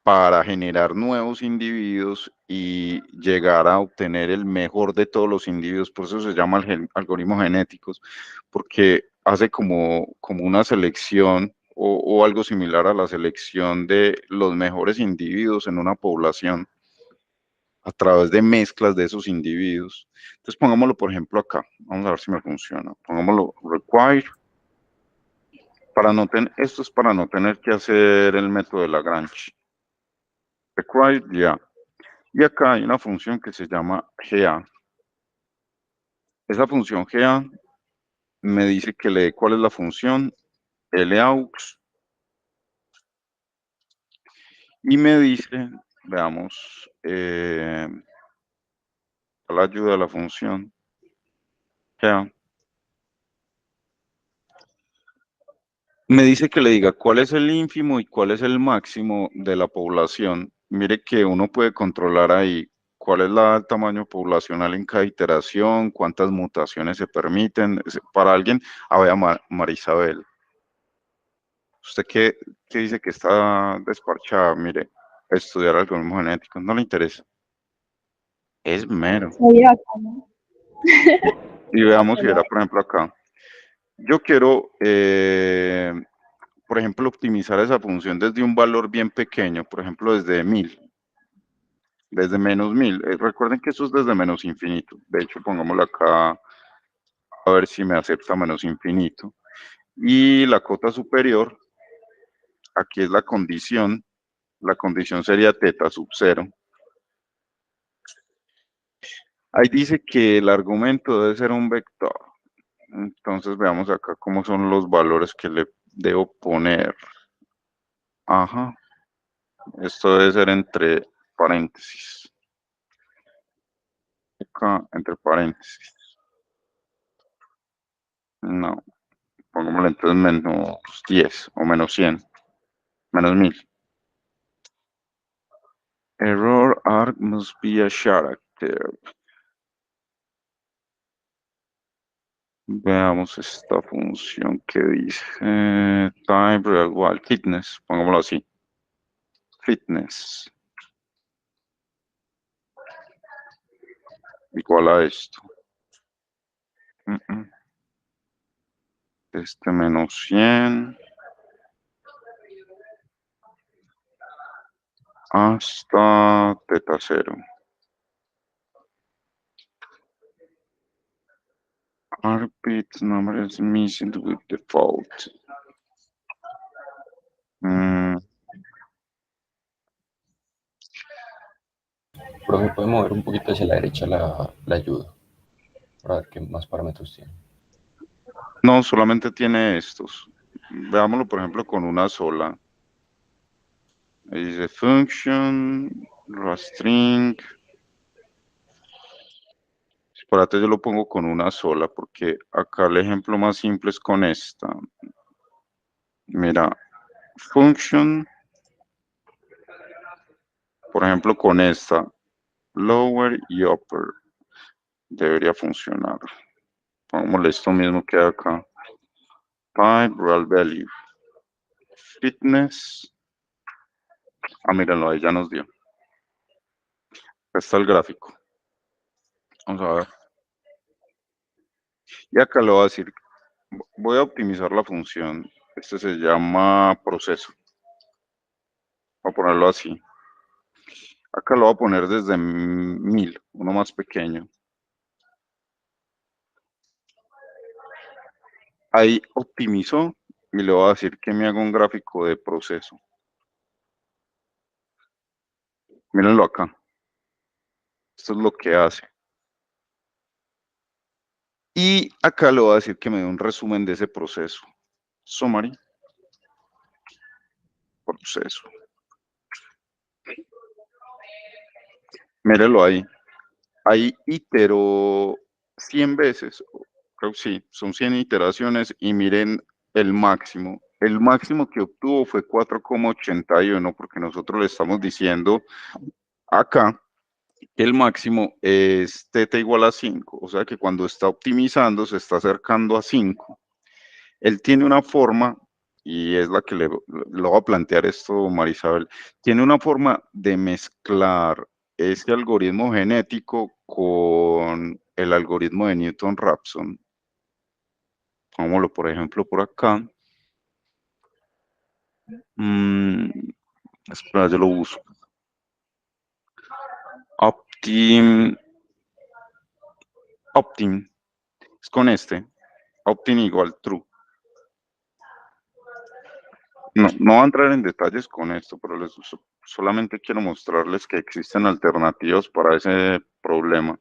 para generar nuevos individuos y llegar a obtener el mejor de todos los individuos. Por eso se llama algoritmos genéticos, porque hace como una selección o algo similar a la selección de los mejores individuos en una población a través de mezclas de esos individuos. Entonces pongámoslo, por ejemplo, acá. Vamos a ver si me funciona. Pongámoslo require. Esto es para no tener que hacer el método de Lagrange. Require, ya. Y acá hay una función que se llama GA. Esa función GA me dice que le dé cuál es la función LAUX y me dice, veamos, la ayuda de la función GA. Me dice que le diga cuál es el ínfimo y cuál es el máximo de la población. Mire que uno puede controlar ahí cuál es el tamaño poblacional en cada iteración, cuántas mutaciones se permiten. Para alguien, a ver, Marisabel, usted qué dice que está desparchada, mire, estudiar algoritmos genéticos, no le interesa. Es mero. Soy acá, ¿no? Y veamos si era, por ejemplo, acá. Yo quiero, por ejemplo, optimizar esa función desde un valor bien pequeño, por ejemplo, desde 1000, desde menos 1000. Recuerden que eso es desde menos infinito. De hecho, pongámoslo acá a ver si me acepta menos infinito. Y la cota superior, aquí es la condición. La condición sería teta sub 0. Ahí dice que el argumento debe ser un vector. Entonces veamos acá cómo son los valores que le debo poner. Ajá. Esto debe ser entre paréntesis. Acá, entre paréntesis. No. Pongámosle entonces menos 10 o menos 100. Menos 1000. Error arg must be a character. Veamos esta función que dice type real igual fitness, pongámoslo así. Fitness igual a esto. Este menos 100 hasta teta 0. Repeat number is missing with default. Profe, puede mover un poquito hacia la derecha la ayuda para ver qué más parámetros tiene. No, solamente tiene estos. Veámoslo, por ejemplo, con una sola. Ahí dice function, string. Espérate, yo lo pongo con una sola, porque acá el ejemplo más simple es con esta. Mira, function, por ejemplo, con esta, lower y upper, debería funcionar. Pongámosle esto mismo que hay acá. Type, real value. Fitness. Mírenlo, ahí ya nos dio. Acá está el gráfico. Vamos a ver. Y acá le voy a decir, voy a optimizar la función. Este se llama proceso. Voy a ponerlo así. Acá lo voy a poner desde 1000, uno más pequeño. Ahí optimizó y le voy a decir que me haga un gráfico de proceso. Mírenlo acá. Esto es lo que hace. Y acá le voy a decir que me dé un resumen de ese proceso. Summary. Proceso. Mírenlo ahí. Ahí iteró 100 veces. Creo que sí, son 100 iteraciones y miren el máximo. El máximo que obtuvo fue 4,81 porque nosotros le estamos diciendo acá que el máximo es teta igual a 5. O sea que cuando está optimizando se está acercando a 5. Él tiene una forma, y es la que le voy a plantear esto, Marisabel, tiene una forma de mezclar ese algoritmo genético con el algoritmo de Newton-Raphson. Pongámoslo, por ejemplo, por acá. Espera, yo lo busco. Optim. Es con este. Optim igual true. No voy a entrar en detalles con esto, pero solamente quiero mostrarles que existen alternativas para ese problema.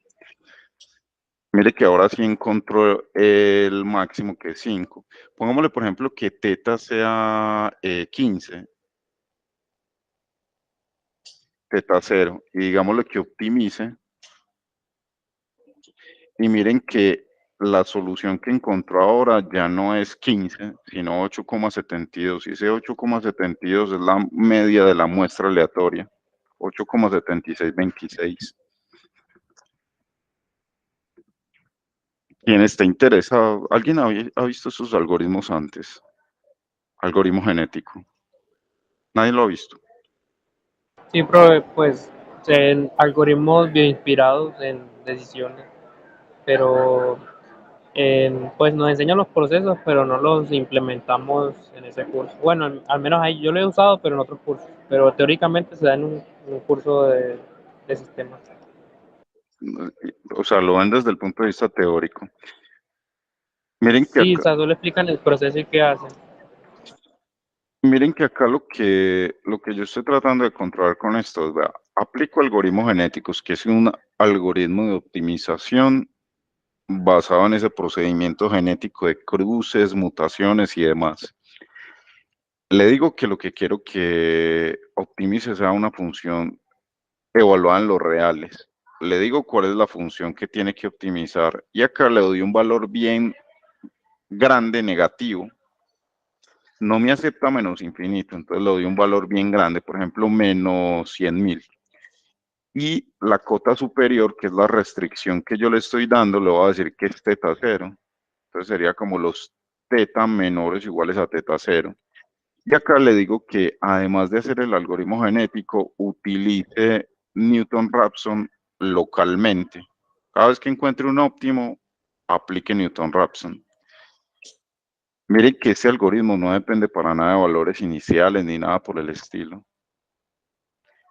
Mire que ahora sí encontró el máximo que es 5. Pongámosle, por ejemplo, que teta sea 15. Teta 0. Y digámosle que optimice. Y miren que la solución que encontró ahora ya no es 15, sino 8,72. Y ese 8,72 es la media de la muestra aleatoria. 8,7626. ¿Quién está interesado? ¿Alguien ha visto esos algoritmos antes? Algoritmo genético. Nadie lo ha visto. Sí, profe, pues en algoritmos bioinspirados en decisiones, pero pues nos enseñan los procesos, pero no los implementamos en ese curso. Bueno, al menos ahí yo lo he usado, pero en otros cursos, pero teóricamente se da en un curso de sistemas. O sea, lo ven desde el punto de vista teórico. Miren que Sí, o acá, sea, solo explican el proceso y qué hacen. miren que acá lo que yo estoy tratando de controlar con esto, vea, aplico algoritmos genéticos, que es un algoritmo de optimización basado en ese procedimiento genético de cruces, mutaciones y demás. Le digo que lo que quiero que optimice sea una función evaluada en los reales. Le digo cuál es la función que tiene que optimizar y acá le doy un valor bien grande negativo. No me acepta menos infinito, entonces le doy un valor bien grande, por ejemplo, menos 100.000. Y la cota superior, que es la restricción que yo le estoy dando, le voy a decir que es teta 0. Entonces sería como los teta menores iguales a teta 0. Y acá le digo que además de hacer el algoritmo genético, utilice Newton-Raphson localmente. Cada vez que encuentre un óptimo, aplique Newton-Raphson. Miren que este algoritmo no depende para nada de valores iniciales ni nada por el estilo.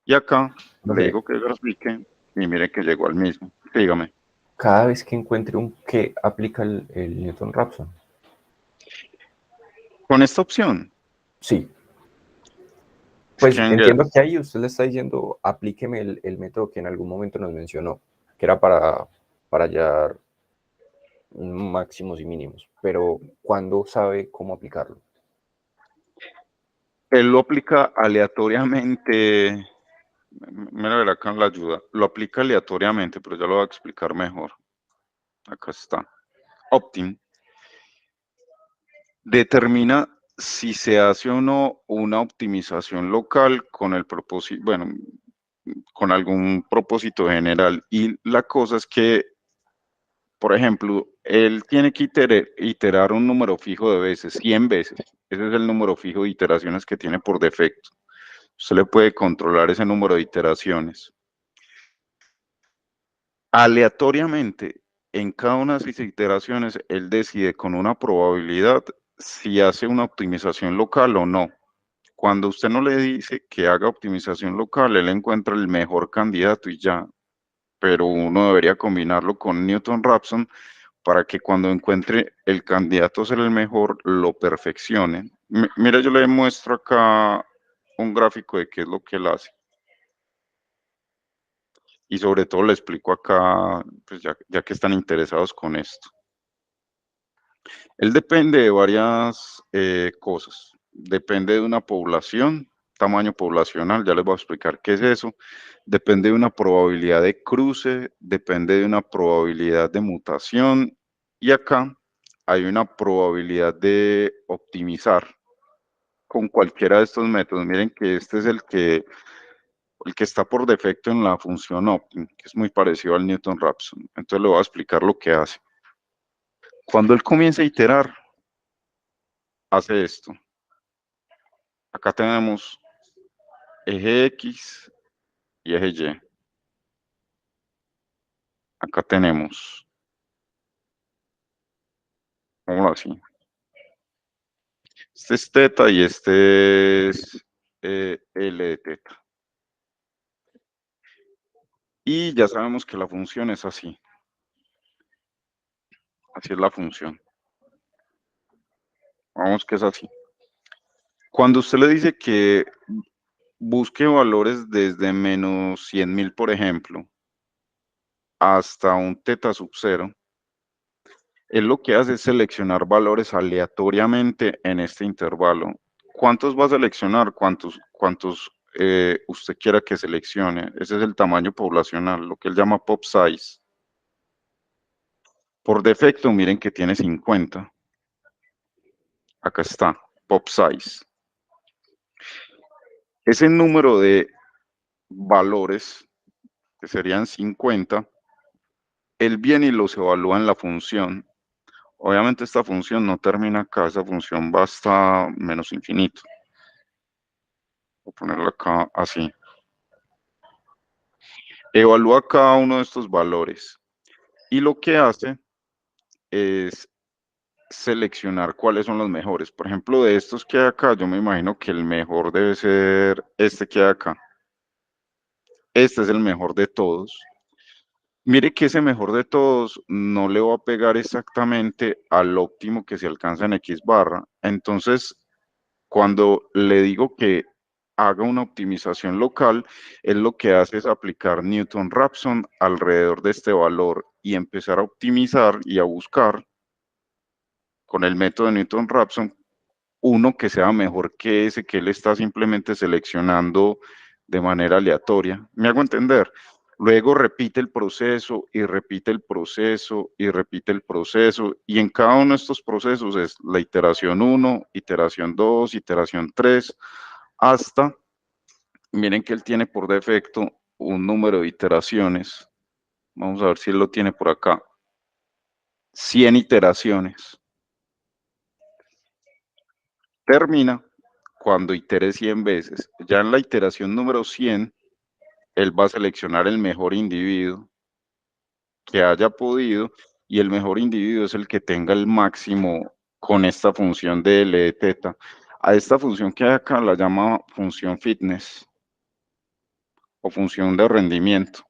Y acá le Profe, digo que grafique y miren que llegó al mismo. Dígame. cada vez que encuentre un que aplica el Newton-Raphson. Con esta opción, Sí. Pues Scan entiendo Get, que ahí usted le está diciendo, aplíqueme el método que en algún momento nos mencionó, que era para hallar máximos y mínimos, pero ¿cuándo sabe cómo aplicarlo? él lo aplica aleatoriamente. Mira, ver acá en la ayuda. Lo aplica aleatoriamente, pero ya lo voy a explicar mejor. Acá está. Optim. Determina si se hace o no una optimización local con el propósito, bueno, con algún propósito general. Y la cosa es que, por ejemplo, él tiene que iterar un número fijo de veces, 100 veces. Ese es el número fijo de iteraciones que tiene por defecto. Usted le puede controlar ese número de iteraciones. Aleatoriamente, en cada una de esas iteraciones, él decide con una probabilidad si hace una optimización local o no. Cuando usted no le dice que haga optimización local, él encuentra el mejor candidato y ya. Pero uno debería combinarlo con Newton-Raphson para que cuando encuentre el candidato a ser el mejor, lo perfeccione. Mira, yo le muestro acá un gráfico de qué es lo que él hace. Y sobre todo le explico acá, pues ya que están interesados con esto. Él depende de varias cosas. Depende de una población, tamaño poblacional, ya les voy a explicar qué es eso. Depende de una probabilidad de cruce, depende de una probabilidad de mutación. Y acá hay una probabilidad de optimizar con cualquiera de estos métodos. Miren que este es el que está por defecto en la función optim, que es muy parecido al Newton-Raphson. Entonces le voy a explicar lo que hace. Cuando él comienza a iterar, hace esto. Acá tenemos eje X y eje Y. Acá tenemos, vamos así. Este es teta y este es L de teta. Y ya sabemos que la función es así. Así es la función. Vamos que es así. Cuando usted le dice que busque valores desde menos 100.000, por ejemplo, hasta un teta sub 0, él lo que hace es seleccionar valores aleatoriamente en este intervalo. ¿Cuántos va a seleccionar? ¿Cuántos usted quiera que seleccione? Ese es el tamaño poblacional, lo que él llama pop size. Por defecto, miren que tiene 50. Acá está, pop size. Ese número de valores, que serían 50, él viene y los evalúa en la función. Obviamente esta función no termina acá, esa función va hasta menos infinito. Voy a ponerla acá así. Evalúa cada uno de estos valores y lo que hace es seleccionar cuáles son los mejores. Por ejemplo, de estos que hay acá, yo me imagino que el mejor debe ser este que hay acá. Este es el mejor de todos. Mire que ese mejor de todos no le va a pegar exactamente al óptimo que se alcanza en X barra. Entonces, cuando le digo que haga una optimización local, él lo que hace es aplicar Newton-Raphson alrededor de este valor y empezar a optimizar y a buscar con el método de Newton-Raphson uno que sea mejor que ese que él está simplemente seleccionando de manera aleatoria. ¿Me hago entender? Luego repite el proceso y repite el proceso y repite el proceso y en cada uno de estos procesos es la iteración 1, iteración 2, iteración 3, hasta, miren que él tiene por defecto un número de iteraciones. Vamos a ver si él lo tiene por acá. 100 iteraciones. Termina cuando itere 100 veces. Ya en la iteración número 100, él va a seleccionar el mejor individuo que haya podido y el mejor individuo es el que tenga el máximo con esta función de L de teta. A esta función que hay acá la llama función fitness o función de rendimiento.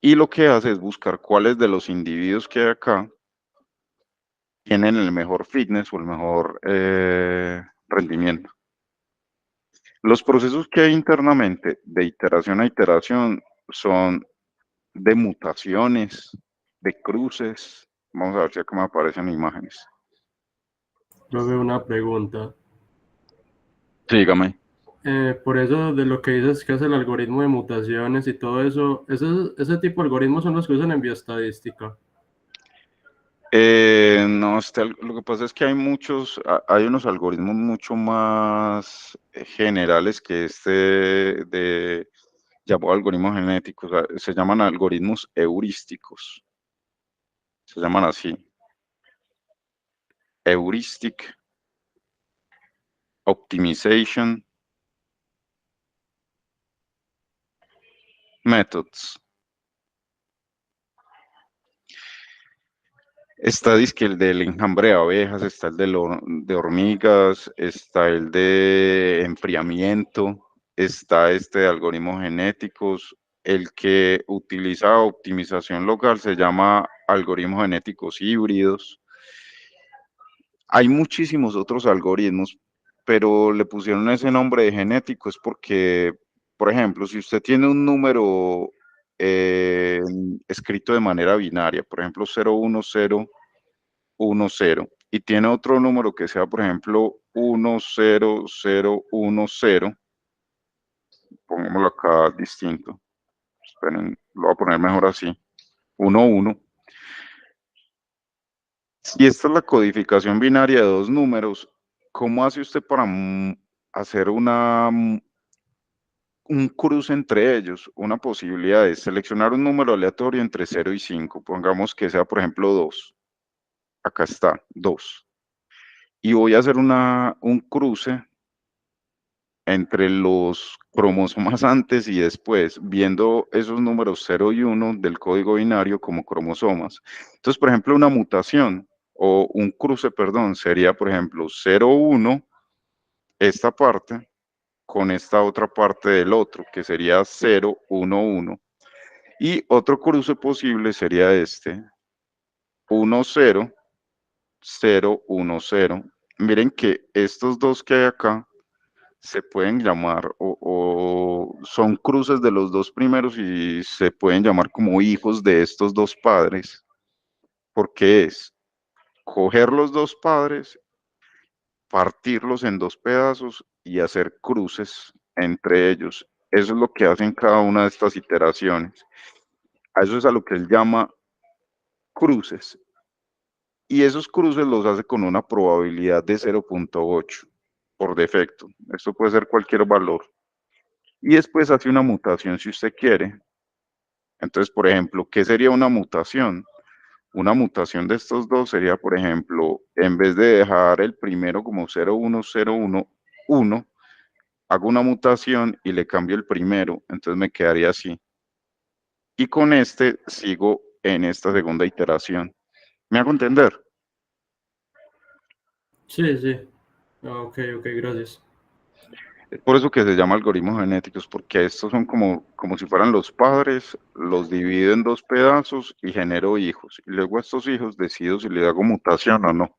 Y lo que hace es buscar cuáles de los individuos que hay acá tienen el mejor fitness o el mejor rendimiento. Los procesos que hay internamente de iteración a iteración son de mutaciones, de cruces. Vamos a ver si acá me aparecen imágenes. Profe, una pregunta. Sí, dígame. Por eso de lo que dices que es el algoritmo de mutaciones y todo eso, ese tipo de algoritmos son los que usan en bioestadística. No, lo que pasa es que hay hay unos algoritmos mucho más generales que de llamado algoritmos genéticos, se llaman algoritmos heurísticos, se llaman así, heuristic optimization methods. Está dizque el del enjambre de abejas, está el de hormigas, está el de enfriamiento, está este de algoritmos genéticos. El que utiliza optimización local se llama algoritmos genéticos híbridos. Hay muchísimos otros algoritmos, pero le pusieron ese nombre de genético es porque, por ejemplo, si usted tiene un número escrito de manera binaria, por ejemplo 01010, y tiene otro número que sea, por ejemplo, 10010, pongámoslo acá distinto, esperen, lo voy a poner mejor así, 11. Si esta es la codificación binaria de dos números, ¿cómo hace usted para hacer un cruce entre ellos? Una posibilidad es seleccionar un número aleatorio entre 0 y 5, pongamos que sea, por ejemplo, 2. Acá está, 2. Y voy a hacer un cruce entre los cromosomas antes y después, viendo esos números 0 y 1 del código binario como cromosomas. Entonces, por ejemplo, una mutación o un cruce, perdón, sería, por ejemplo, 0, 1, esta parte, con esta otra parte del otro, que sería 0, 1, 1. Y otro cruce posible sería este, 1, 0, 0, 1, 0. Miren que estos dos que hay acá se pueden llamar o son cruces de los dos primeros y se pueden llamar como hijos de estos dos padres, porque es coger los dos padres, partirlos en dos pedazos y hacer cruces entre ellos. Eso es lo que hacen cada una de estas iteraciones. A eso es a lo que él llama cruces. Y esos cruces los hace con una probabilidad de 0.8 por defecto. Esto puede ser cualquier valor. Y después hace una mutación si usted quiere. Entonces, por ejemplo, ¿qué sería una mutación? Una mutación de estos dos sería, por ejemplo, en vez de dejar el primero como 01011, hago una mutación y le cambio el primero, entonces me quedaría así. Y con este sigo en esta segunda iteración. ¿Me hago entender? Sí, sí. Ok, gracias. Es por eso que se llama algoritmos genéticos, porque estos son como si fueran los padres, los divido en dos pedazos y genero hijos. Y luego a estos hijos decido si le hago mutación o no.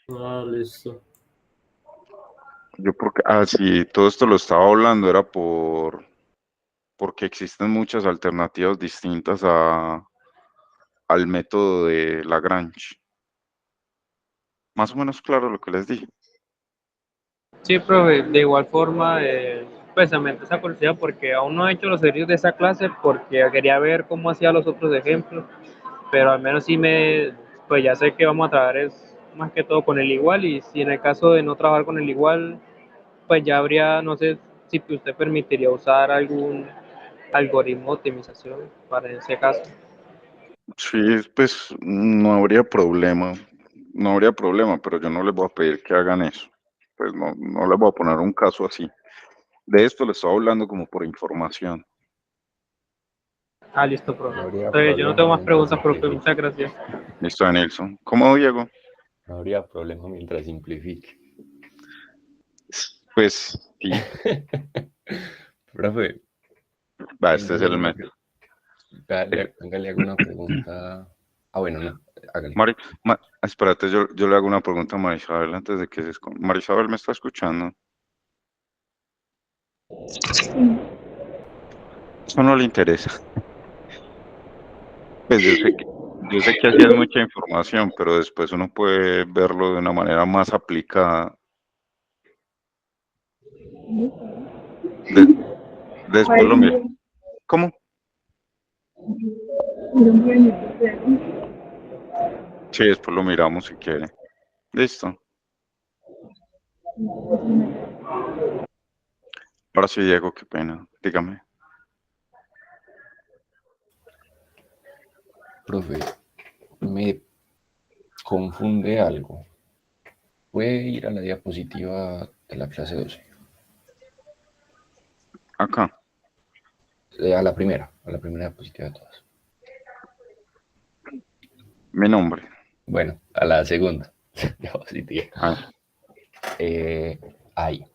Ah, listo. Yo porque, sí, todo esto lo estaba hablando era porque existen muchas alternativas distintas al método de Lagrange. Más o menos claro lo que les dije. Sí, profe, de igual forma, pues me esa curiosidad porque aún no he hecho los ejercicios de esa clase porque quería ver cómo hacía los otros ejemplos, pero al menos sí pues ya sé que vamos a trabajar es más que todo con el igual y si en el caso de no trabajar con el igual, pues ya habría, no sé si usted permitiría usar algún algoritmo de optimización para ese caso. Sí, pues no habría problema. No habría problema, pero yo no les voy a pedir que hagan eso. Pues no les voy a poner un caso así. De esto les estoy hablando como por información. Ah, listo, profe. No habría Entonces, yo no tengo problema más mientras preguntas, profe. simplifique. Muchas gracias. Listo, Danielson. ¿Cómo, Diego? No habría problema mientras simplifique. Pues sí, Profe, va, este es venga, el método. venga, le hago una pregunta. Ah, bueno, no, hágale. Espérate, yo le hago una pregunta a Marisabel antes de que se esconda. Marisabel, ¿me está escuchando? Sí, Eso no le interesa. Pues yo sé que así es mucha información, pero después uno puede verlo de una manera más aplicada. listo. De- Después ¿Cuál lo es miro. ¿Cómo? el nombre de mi profe? Sí, después lo miramos si quiere. Listo. Ahora sí, Diego, qué pena. Dígame. Profe, me confunde algo. ¿Puede ir a la diapositiva de la clase 12? Acá. A la primera diapositiva de todas. Mi nombre. Bueno, a la segunda diapositiva. Ah, Ahí.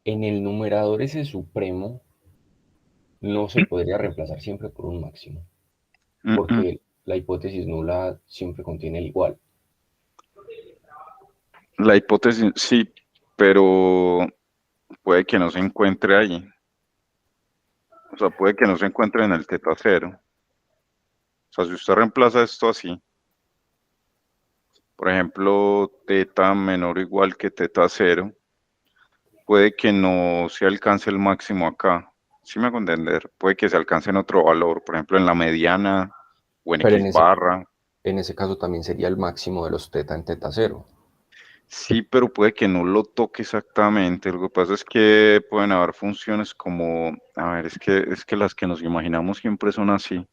En el numerador ese supremo no se podría reemplazar siempre por un máximo, mm, mm. porque la hipótesis nula siempre contiene el igual. La hipótesis, sí, pero puede que no se encuentre ahí. O sea, puede que no se encuentre en el teta cero. O sea, si usted reemplaza esto así, por ejemplo, teta menor o igual que teta cero, puede que no se alcance el máximo acá. ¿Sí me hago entender? Puede que se alcance en otro valor, por ejemplo, en la mediana o en Pero X barra. en ese caso también sería el máximo de los teta en teta cero. Sí, pero puede que no lo toque exactamente. Lo que pasa es que pueden haber funciones como, a ver, es que las que nos imaginamos siempre son así.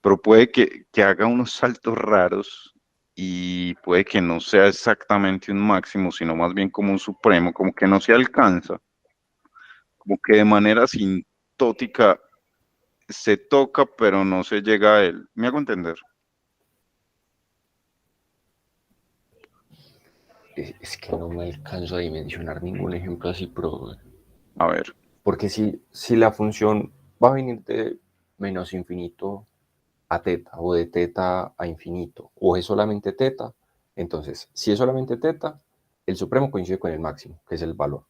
Pero puede que haga unos saltos raros y puede que no sea exactamente un máximo, sino más bien como un supremo, como que no se alcanza, como que de manera asintótica se toca, pero no se llega a él. ¿Me hago entender? Es que no me alcanzo a dimensionar ningún ejemplo así, pero A ver, porque si la función va a venir de menos infinito a teta o de teta a infinito o es solamente teta, entonces si es solamente teta, el supremo coincide con el máximo, que es el valor.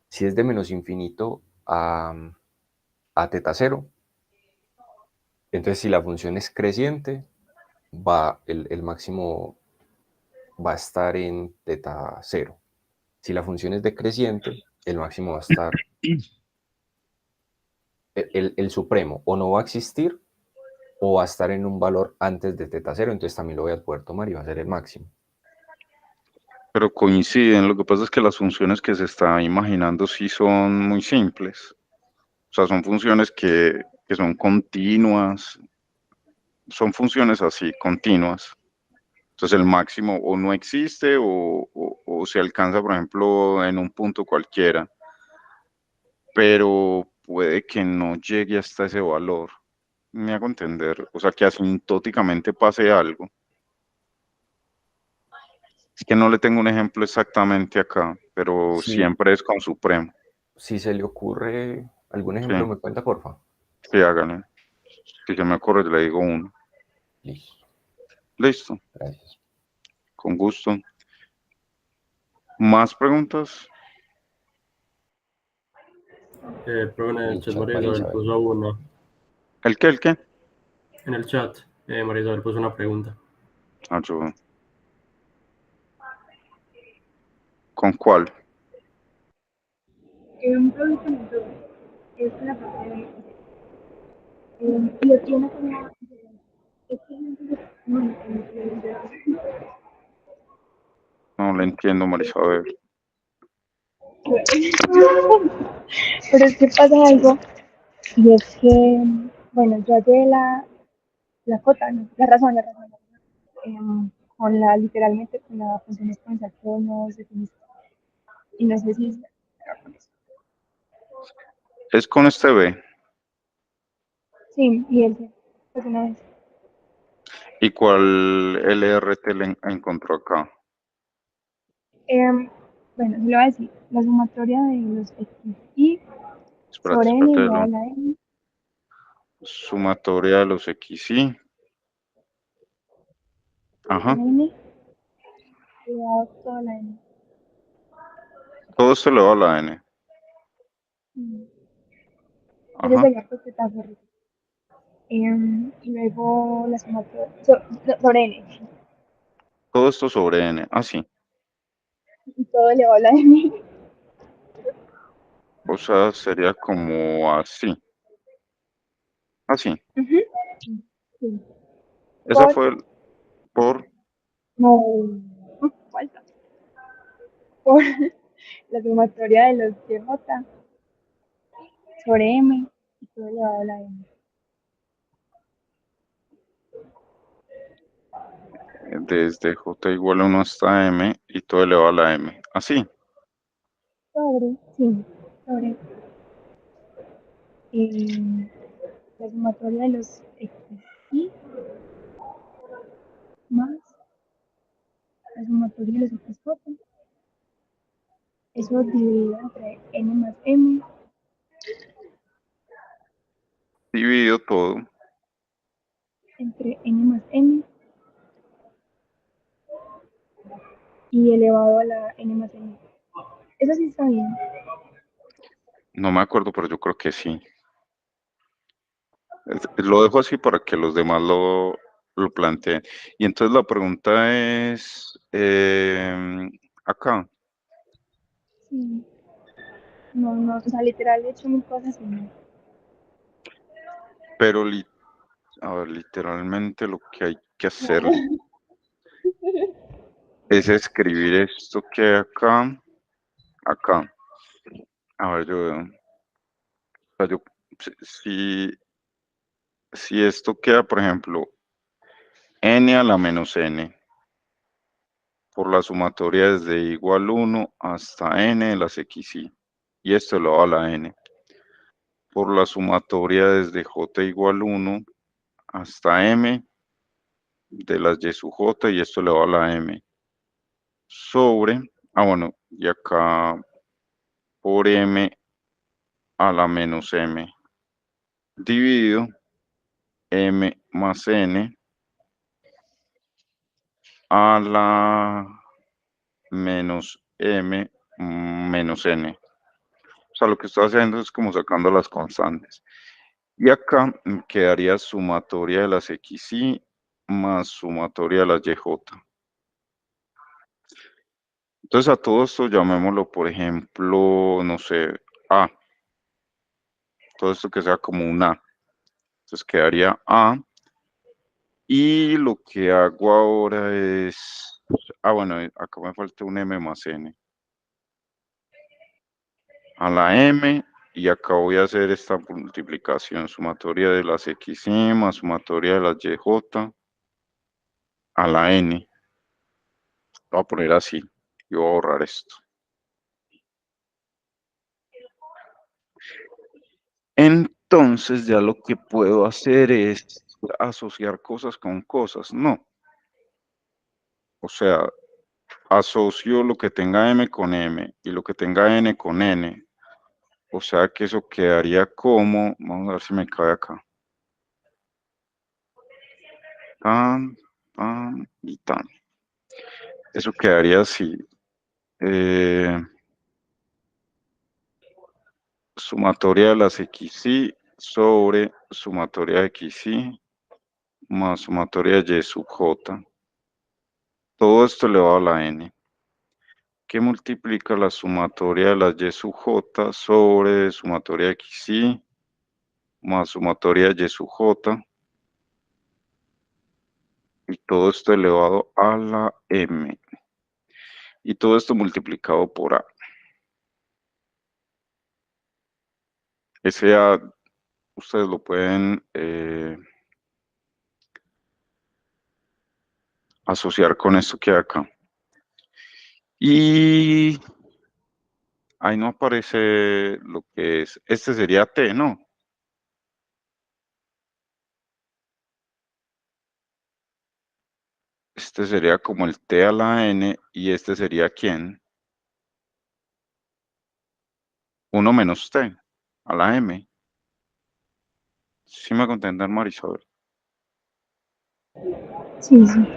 Si es de menos infinito a teta cero, entonces si la función es creciente, el máximo va a estar en teta cero. Si la función es decreciente, el máximo va a estar, el supremo o no va a existir o va a estar en un valor antes de teta cero, entonces también lo voy a poder tomar y va a ser el máximo. pero coinciden. Lo que pasa es que las funciones que se está imaginando sí son muy simples. O sea, son funciones que son continuas, son funciones así, continuas. Entonces el máximo o no existe o se alcanza, por ejemplo, en un punto cualquiera, pero puede que no llegue hasta ese valor. Me hago entender. O sea, que asintóticamente pase algo. Es que no le tengo un ejemplo exactamente acá, pero Si, siempre es con supremo. si se le ocurre algún Sí, ejemplo, me cuenta, porfa. sí, háganle. Si se me ocurre, le digo uno. Listo, Listo, gracias. con gusto. ¿Más preguntas? Pero en En el el chat chat, María María Isabel Isabel. puso una. ¿El qué? ¿El qué? En el chat, María Isabel puso una pregunta. Ah, ¿con cuál? Un producto mentor es la parte de y lo tiene como es que no, No le entiendo, Marisabel. pero es que pasa algo y es que bueno yo hallé la cota, ¿no? La razón con la literalmente con la función exponencial que vos nos definiste y no sé si Es con este B. Sí, y el C, pues una vez. ¿Y cuál LRT le encontró acá? Bueno, se lo voy a decir. La sumatoria de los XI Espérate, sobre N espérate. elevado a la N, Sumatoria de los XY. Ajá. N elevado a toda la N. Todo esto elevado a la N. Mm. Ese Ajá. sería pues teta sobre. Y luego la sumatoria sobre N. Todo esto sobre N. Así. Y todo elevado a la N. O sea, sería como así. Así. Ujú. Sí. Esa Por, fue por. no, falta. Por la sumatoria de los YJ sobre M y todo elevado a la N. Desde J igual a 1 hasta M y todo elevado a la M. Así. Sobre, sí, sobre eh, la sumatoria de los XI más la sumatoria de los XJ. Eso dividido entre N más M Dividido todo. entre N más M y elevado a la N más N. Eso sí está bien. No me acuerdo, pero yo creo que sí. Lo dejo así para que los demás lo planteen. Y entonces la pregunta es, acá, Sí. No, no, o sea, literal he hecho mil cosas y no. pero a ver, literalmente lo que hay que hacer es escribir esto que hay acá, acá. A ver, o sea, si esto queda, por ejemplo, n a la menos n, por la sumatoria desde igual 1 hasta n de las xy, y esto lo va a la n. Por la sumatoria desde j igual 1 hasta m de las y sub j, y esto le va a la m, sobre, bueno, y acá por m a la menos m, dividido m más n a la menos m menos n. O sea, lo que estoy haciendo es como sacando las constantes. Y acá quedaría sumatoria de las xy más sumatoria de las yj. Entonces a todo esto llamémoslo, por ejemplo, no sé, A. Todo esto que sea como un A. Entonces quedaría A. Y lo que hago ahora es, bueno, acá me falta un M más N. A la M, y acá voy a hacer esta multiplicación, sumatoria de las XY más sumatoria de las YJ a la N. Voy a poner así y voy a borrar esto. Entonces ya lo que puedo hacer es asociar cosas con cosas, ¿no? O sea, asocio lo que tenga M con M y lo que tenga N con N. O sea que eso quedaría como, vamos a ver si me cabe acá. Tan, tan y tan. Eso quedaría así. Sumatoria de las XY sobre sumatoria de XY más sumatoria de Y sub J. Todo esto elevado a la N, que multiplica la sumatoria de las Y sub J sobre sumatoria de XY más sumatoria de Y sub J, y todo esto elevado a la M. Y todo esto multiplicado por A. Ese A ustedes lo pueden asociar con esto que hay acá. Y Ahí no aparece lo que es. Este sería T, ¿no? Este sería como el T a la N y este sería ¿quién? 1 menos T a la M. ¿Sí me hago entender, Marisol? Sí, sí.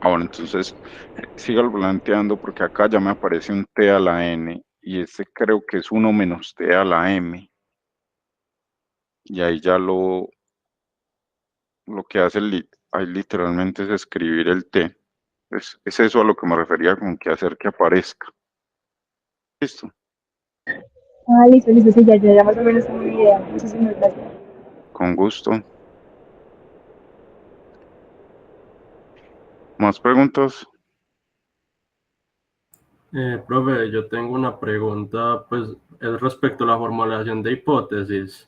Ahora, entonces, siga planteando porque acá ya me aparece un T a la N y este creo que es 1 menos T a la M. Y ahí ya lo que hace ahí literalmente es escribir el T. Es eso a lo que me refería con que hacer que aparezca. Listo, Ah, listo, listo, sí, ya más o menos tengo una idea. Muchísimas gracias. con gusto. ¿Más preguntas? Profe, yo tengo una pregunta, pues es respecto a la formulación de hipótesis.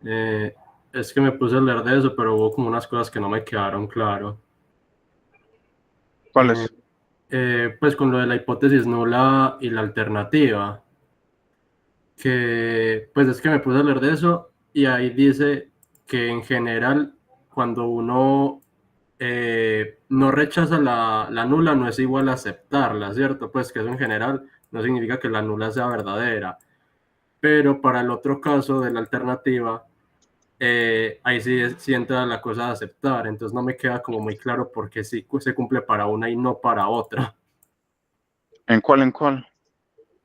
Eh, es que me puse a leer de eso, pero hubo como unas cosas que no me quedaron claro. Eh, ¿Cuáles? pues con lo de la hipótesis nula y la alternativa, que pues es que me puse a leer de eso y ahí dice que en general cuando uno no rechaza la nula no es igual a aceptarla, ¿cierto? Pues que eso en general no significa que la nula sea verdadera, pero para el otro caso de la alternativa, ahí sí, sí entra la cosa de aceptar, entonces no me queda como muy claro por qué sí se cumple para una y no para otra. ¿En cuál, en cuál?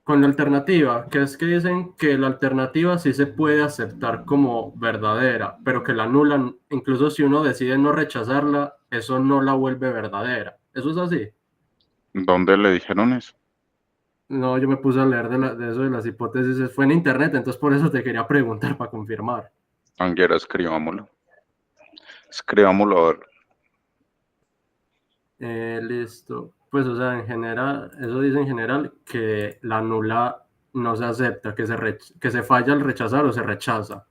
Con la alternativa, que es que dicen que la alternativa sí se puede aceptar como verdadera, pero que la nula, incluso si uno decide no rechazarla, eso no la vuelve verdadera. ¿Eso es así? ¿Dónde le dijeron eso? No, yo me puse a leer de eso de las hipótesis, fue en internet, entonces por eso te quería preguntar para confirmar. Anguera, escribámoslo. Escribámoslo a ver. Listo. Pues, o sea, en general, eso dice en general que la nula no se acepta, que se falla al rechazar o se rechaza.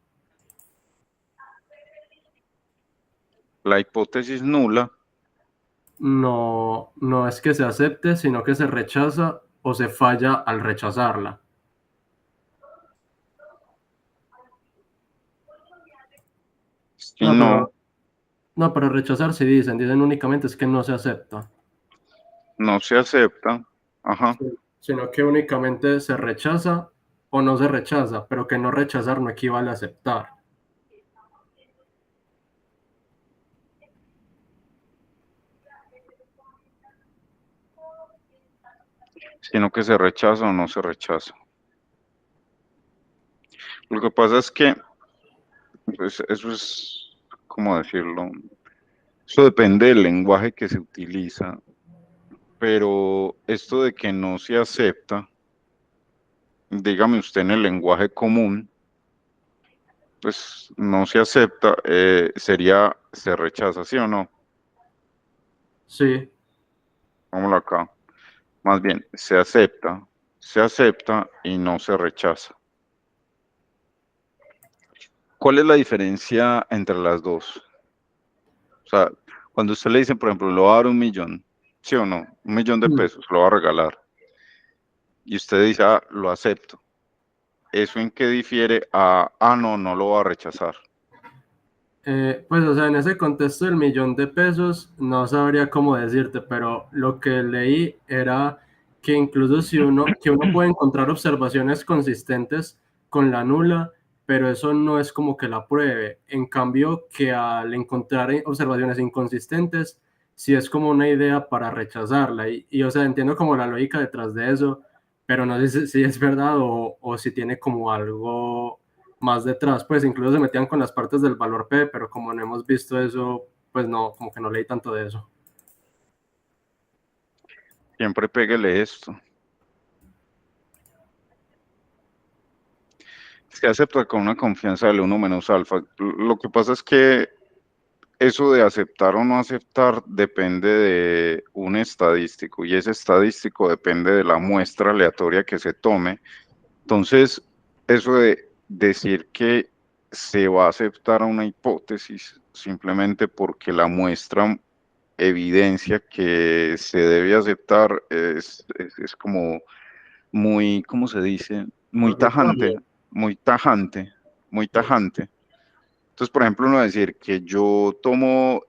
La hipótesis nula, No, no es que se acepte, sino que se rechaza o se falla al rechazarla. si No, no, pero rechazar sí dicen únicamente es que no se acepta, no se acepta. Ajá. sino que únicamente se rechaza o no se rechaza, pero que no rechazar no equivale a aceptar. Sino que se rechaza o no se rechaza. Lo que pasa es que, pues, eso es, ¿cómo decirlo? Eso depende del lenguaje que se utiliza, pero esto de que no se acepta, dígame usted en el lenguaje común, pues no se acepta, sería se rechaza, ¿sí o no? Sí, Vámonos acá. Más bien, se acepta y no se rechaza. ¿Cuál es la diferencia entre las dos? O sea, cuando usted le dice, por ejemplo, le va a dar 1 millón, ¿sí o no? 1 millón de pesos, lo va a regalar. Y usted dice, ah, lo acepto. ¿Eso en qué difiere a, no, no lo va a rechazar? Pues o sea, en ese contexto del 1.000.000 de pesos no sabría cómo decirte, pero lo que leí era que incluso que uno puede encontrar observaciones consistentes con la nula, pero eso no es como que la pruebe. En cambio, que al encontrar observaciones inconsistentes, sí es como una idea para rechazarla. O sea, entiendo como la lógica detrás de eso, pero no sé si es verdad o si tiene como algo más detrás, pues incluso se metían con las partes del valor P, pero como no hemos visto eso, pues no, como que no leí tanto de eso. Siempre péguele esto. Se acepta con una confianza del 1 menos alfa. Lo que pasa es que eso de aceptar o no aceptar depende de un estadístico y ese estadístico depende de la muestra aleatoria que se tome. Entonces, eso de decir que se va a aceptar una hipótesis simplemente porque la muestra evidencia que se debe aceptar, es como muy, ¿cómo se dice? Muy tajante, Arbitrario. muy tajante, muy tajante. Entonces, por ejemplo, uno decir que yo tomo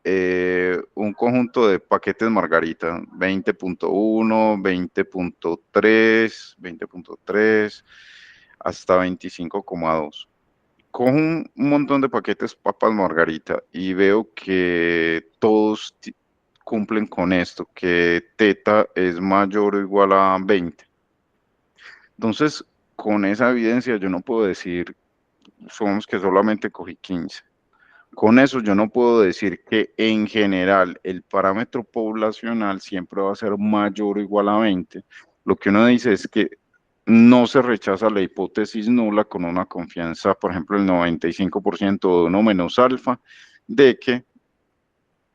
un conjunto de paquetes Margarita, 20.1, 20.3, 20.3, hasta 25,2. Cojo un montón de paquetes papas Margarita y veo que todos cumplen con esto, que teta es mayor o igual a 20. Entonces, con esa evidencia yo no puedo decir, somos que solamente cogí 15. Con eso yo no puedo decir que en general el parámetro poblacional siempre va a ser mayor o igual a 20. Lo que uno dice es que no se rechaza la hipótesis nula con una confianza, por ejemplo, el 95% de 1 menos alfa, de que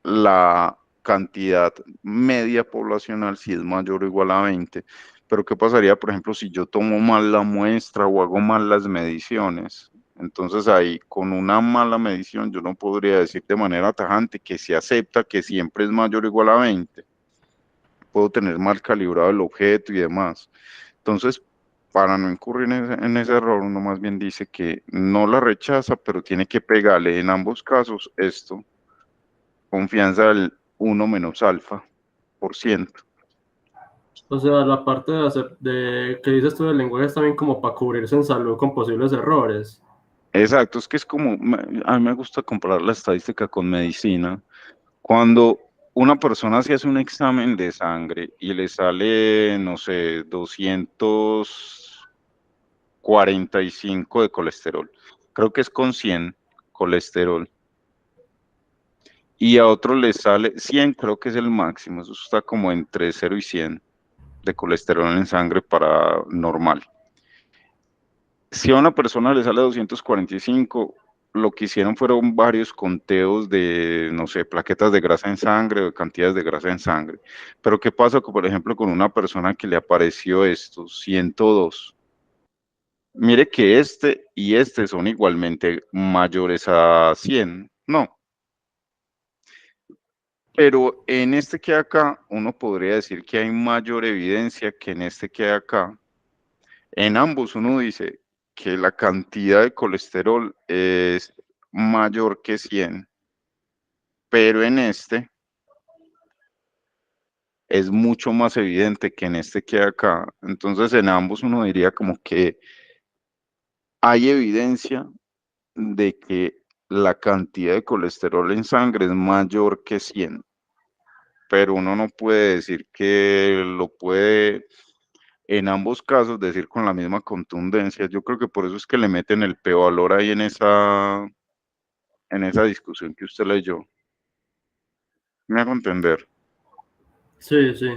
la cantidad media poblacional sí es mayor o igual a 20. Pero ¿qué pasaría, por ejemplo, si yo tomo mal la muestra o hago mal las mediciones? Entonces ahí con una mala medición yo no podría decir de manera tajante que se acepta que siempre es mayor o igual a 20. Puedo tener mal calibrado el objeto y demás. Entonces, para no incurrir en ese error, uno más bien dice que no la rechaza, pero tiene que pegarle en ambos casos esto, confianza del 1 menos alfa por ciento. O sea, la parte de que dices tú del lenguaje es también como para cubrirse en salud con posibles errores. Exacto, es que es como, a mí me gusta comparar la estadística con medicina. Cuando una persona se hace un examen de sangre y le sale, no sé, 245 de colesterol, creo que es con 100 colesterol, y a otro le sale 100, creo que es el máximo, eso está como entre 0 y 100 de colesterol en sangre para normal. Si a una persona le sale 245, lo que hicieron fueron varios conteos de, no sé, plaquetas de grasa en sangre o de cantidades de grasa en sangre. Pero ¿qué pasa, por ejemplo, con una persona que le apareció esto, 102? Mire que este y este son igualmente mayores a 100, no. Pero en este que hay acá, uno podría decir que hay mayor evidencia que en este que hay acá. En ambos uno dice que la cantidad de colesterol es mayor que 100, pero en este es mucho más evidente que en este que hay acá. Entonces en ambos uno diría como que hay evidencia de que la cantidad de colesterol en sangre es mayor que 100, pero uno no puede decir que lo puede en ambos casos decir con la misma contundencia. Yo creo que por eso es que le meten el p-valor ahí en esa discusión que usted leyó. Me hago entender. Sí, sí.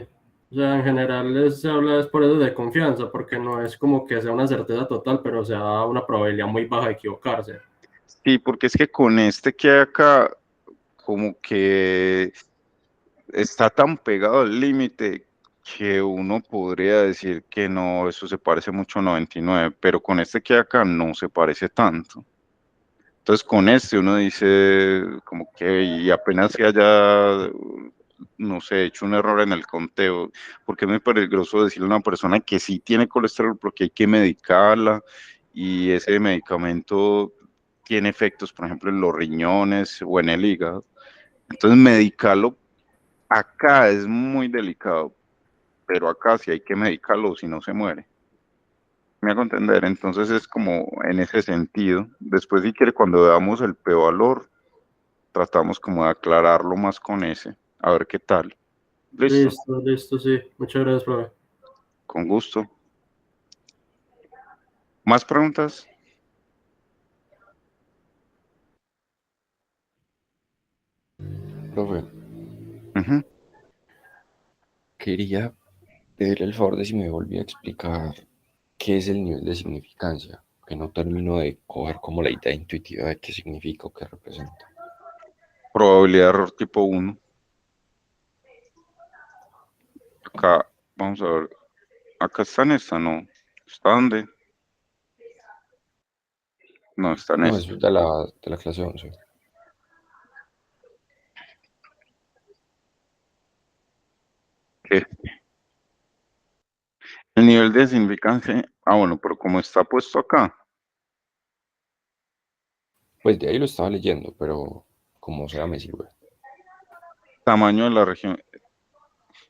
O sea, en general se habla es por eso de confianza, porque no es como que sea una certeza total, pero sea una probabilidad muy baja de equivocarse. Sí, porque es que con este que hay acá, como que está tan pegado al límite que uno podría decir que no, eso se parece mucho a 99, pero con este que hay acá no se parece tanto. Entonces con este uno dice como que y apenas se haya, no sé, hecho un error en el conteo, porque es muy peligroso decirle a una persona que sí tiene colesterol porque hay que medicarla y ese medicamento tiene efectos, por ejemplo, en los riñones o en el hígado. Entonces medicarlo acá es muy delicado, pero acá sí hay que medicarlo si no se muere. Me hago entender, entonces es como en ese sentido. Después si quiere cuando veamos el p-valor, tratamos como de aclararlo más con ese, a ver qué tal. Listo, Listo, listo, sí. Muchas gracias, profe. con gusto. ¿Más preguntas? Profe, Ujú. quería pedirle el favor de si me volvía a explicar qué es el nivel de significancia, que no termino de coger como la idea intuitiva de qué significa o qué representa. Probabilidad de error tipo 1. Acá, vamos a ver. Acá está en esta, no. ¿Está dónde? No, está en No, eso esta. es de la clase 11. ¿Qué? El nivel de significancia, bueno, pero como está puesto acá, Pues de ahí lo estaba leyendo, pero como sea me sirve. tamaño de la región,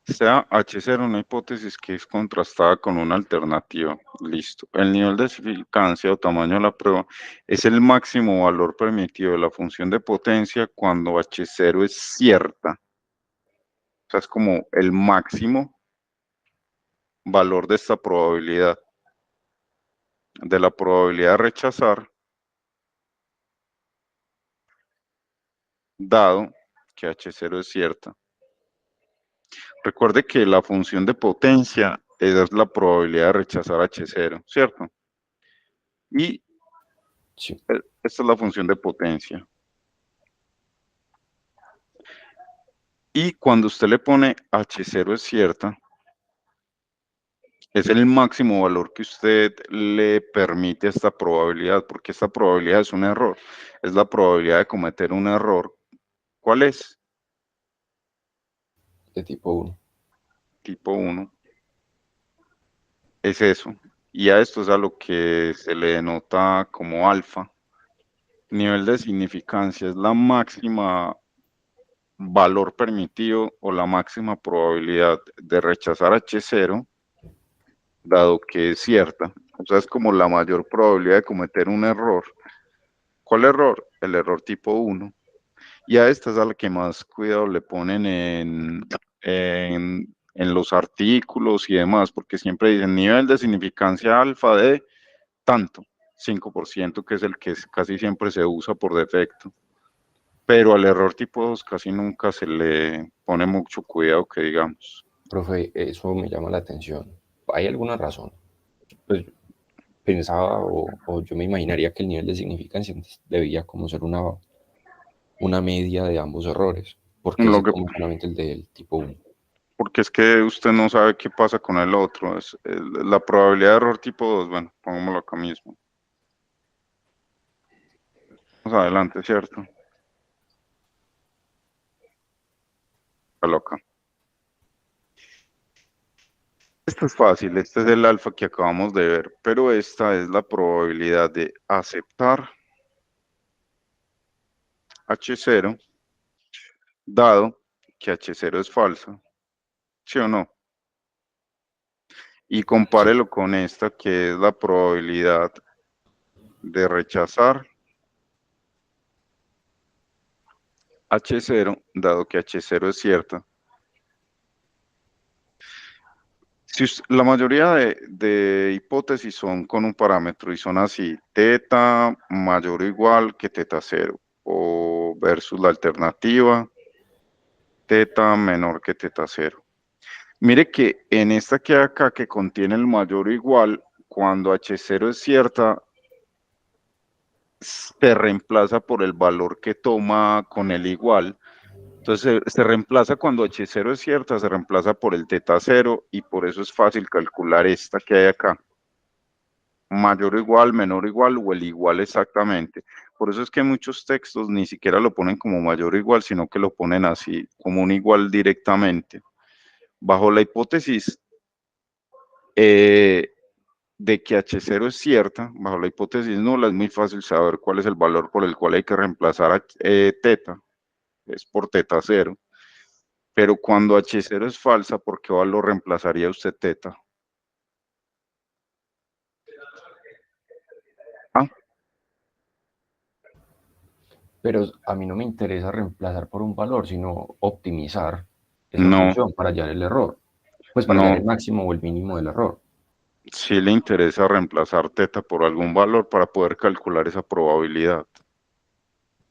sea H0 una hipótesis que es contrastada con una alternativa. Listo. El nivel de significancia o tamaño de la prueba es el máximo valor permitido de la función de potencia cuando H0 es cierta. O sea, es como el máximo valor de esta probabilidad, de la probabilidad de rechazar, dado que H0 es cierta. Recuerde que la función de potencia es la probabilidad de rechazar H0, ¿cierto? Y Sí. esta es la función de potencia. Y cuando usted le pone H0 es cierta, es el máximo valor que usted le permite a esta probabilidad, porque esta probabilidad es un error. Es la probabilidad de cometer un error. ¿Cuál es? De tipo 1. Tipo 1. Es eso. Y a esto es a lo que se le denota como alfa. Nivel de significancia es la máxima valor permitido o la máxima probabilidad de rechazar H0, dado que es cierta. O sea, es como la mayor probabilidad de cometer un error. ¿Cuál error? El error tipo 1. Y a esta es a la que más cuidado le ponen en los artículos y demás, porque siempre dicen nivel de significancia alfa de tanto, 5%, que es el que casi siempre se usa por defecto. Pero al error tipo 2 casi nunca se le pone mucho cuidado, que digamos. Profe, eso me llama la atención. ¿Hay alguna razón? Pues pensaba o yo me imaginaría que el nivel de significancia debía como ser una media de ambos errores. ¿Por qué Lo se que, toma solamente el del tipo 1? porque es que usted no sabe qué pasa con el otro. La probabilidad de error tipo 2, bueno, pongámoslo acá mismo. Vamos adelante, ¿cierto? Acá. Esto es fácil, este es el alfa que acabamos de ver, pero esta es la probabilidad de aceptar H0, dado que H0 es falsa, ¿sí o no? Y Sí. compárelo con esta que es la probabilidad de rechazar H0, dado que H0 es cierta. Si la mayoría de hipótesis son con un parámetro y son así, teta mayor o igual que teta 0, o versus la alternativa, teta menor que teta 0. Mire que en esta que hay acá, que contiene el mayor o igual, cuando H0 es cierta, se reemplaza por el valor que toma con el igual. Entonces se reemplaza cuando H0 es cierta, se reemplaza por el teta 0 y por eso es fácil calcular esta que hay acá. Mayor o igual, menor o igual o el igual exactamente. Por eso es que muchos textos ni siquiera lo ponen como mayor o igual, sino que lo ponen así, como un igual directamente. Bajo la hipótesis de que H0 es cierta, bajo la hipótesis nula, es muy fácil saber cuál es el valor por el cual hay que reemplazar a teta, es por teta 0. Pero cuando H0 es falsa, ¿por qué valor reemplazaría usted teta? Ah, Pero a mí no me interesa reemplazar por un valor, sino optimizar esa no, función para hallar el error. Pues para hallar no. el máximo o el mínimo del error. Sí le interesa reemplazar teta por algún valor para poder calcular esa probabilidad.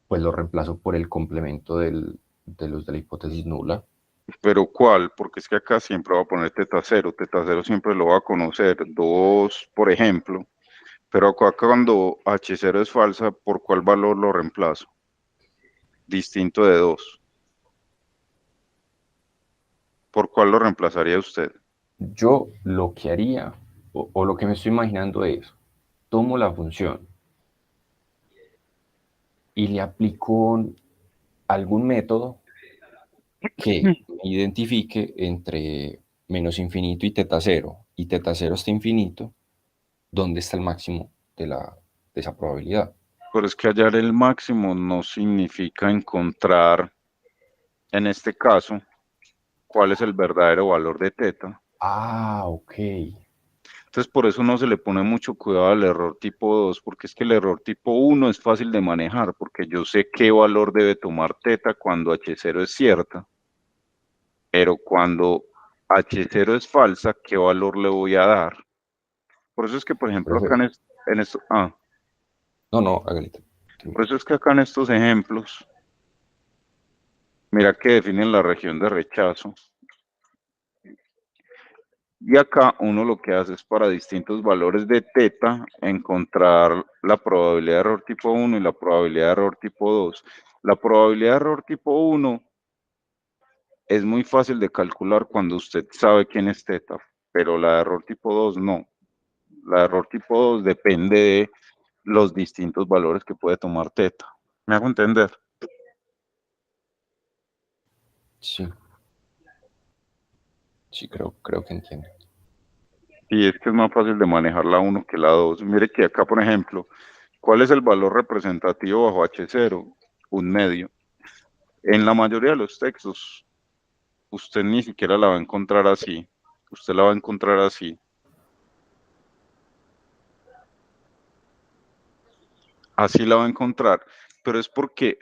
Pues lo reemplazo por el complemento de los de la hipótesis nula. Pero ¿cuál? Porque es que acá siempre va a poner teta 0. Teta 0 siempre lo va a conocer. 2, por ejemplo. Pero acá cuando H0 es falsa, ¿por cuál valor lo reemplazo? Distinto de 2. ¿Por cuál lo reemplazaría usted? Yo lo que haría, o lo que me estoy imaginando es, tomo la función y le aplico algún método que me identifique entre menos infinito y teta cero, y teta cero está infinito, ¿dónde está el máximo de esa probabilidad? Pero es que hallar el máximo no significa encontrar, en este caso, cuál es el verdadero valor de teta. Ah, ok. Entonces, por eso no se le pone mucho cuidado al error tipo 2, porque es que el error tipo 1 es fácil de manejar, porque yo sé qué valor debe tomar teta cuando H0 es cierta, pero cuando H0 es falsa, ¿qué valor le voy a dar? Por eso es que, por ejemplo, acá Profe, en esto, no, hágale. por eso es que acá en estos ejemplos, mira que definen la región de rechazo. Y acá uno lo que hace es para distintos valores de teta encontrar la probabilidad de error tipo 1 y la probabilidad de error tipo 2. La probabilidad de error tipo 1 es muy fácil de calcular cuando usted sabe quién es teta, pero la de error tipo 2 no. La de error tipo 2 depende de los distintos valores que puede tomar teta. ¿Me hago entender? Sí, sí, creo que entiendo. Y es que es más fácil de manejar la 1 que la 2. Mire que acá, por ejemplo, ¿cuál es el valor representativo bajo H0? Un medio. En la mayoría de los textos, usted ni siquiera la va a encontrar así. Usted la va a encontrar así. Así la va a encontrar. Pero es porque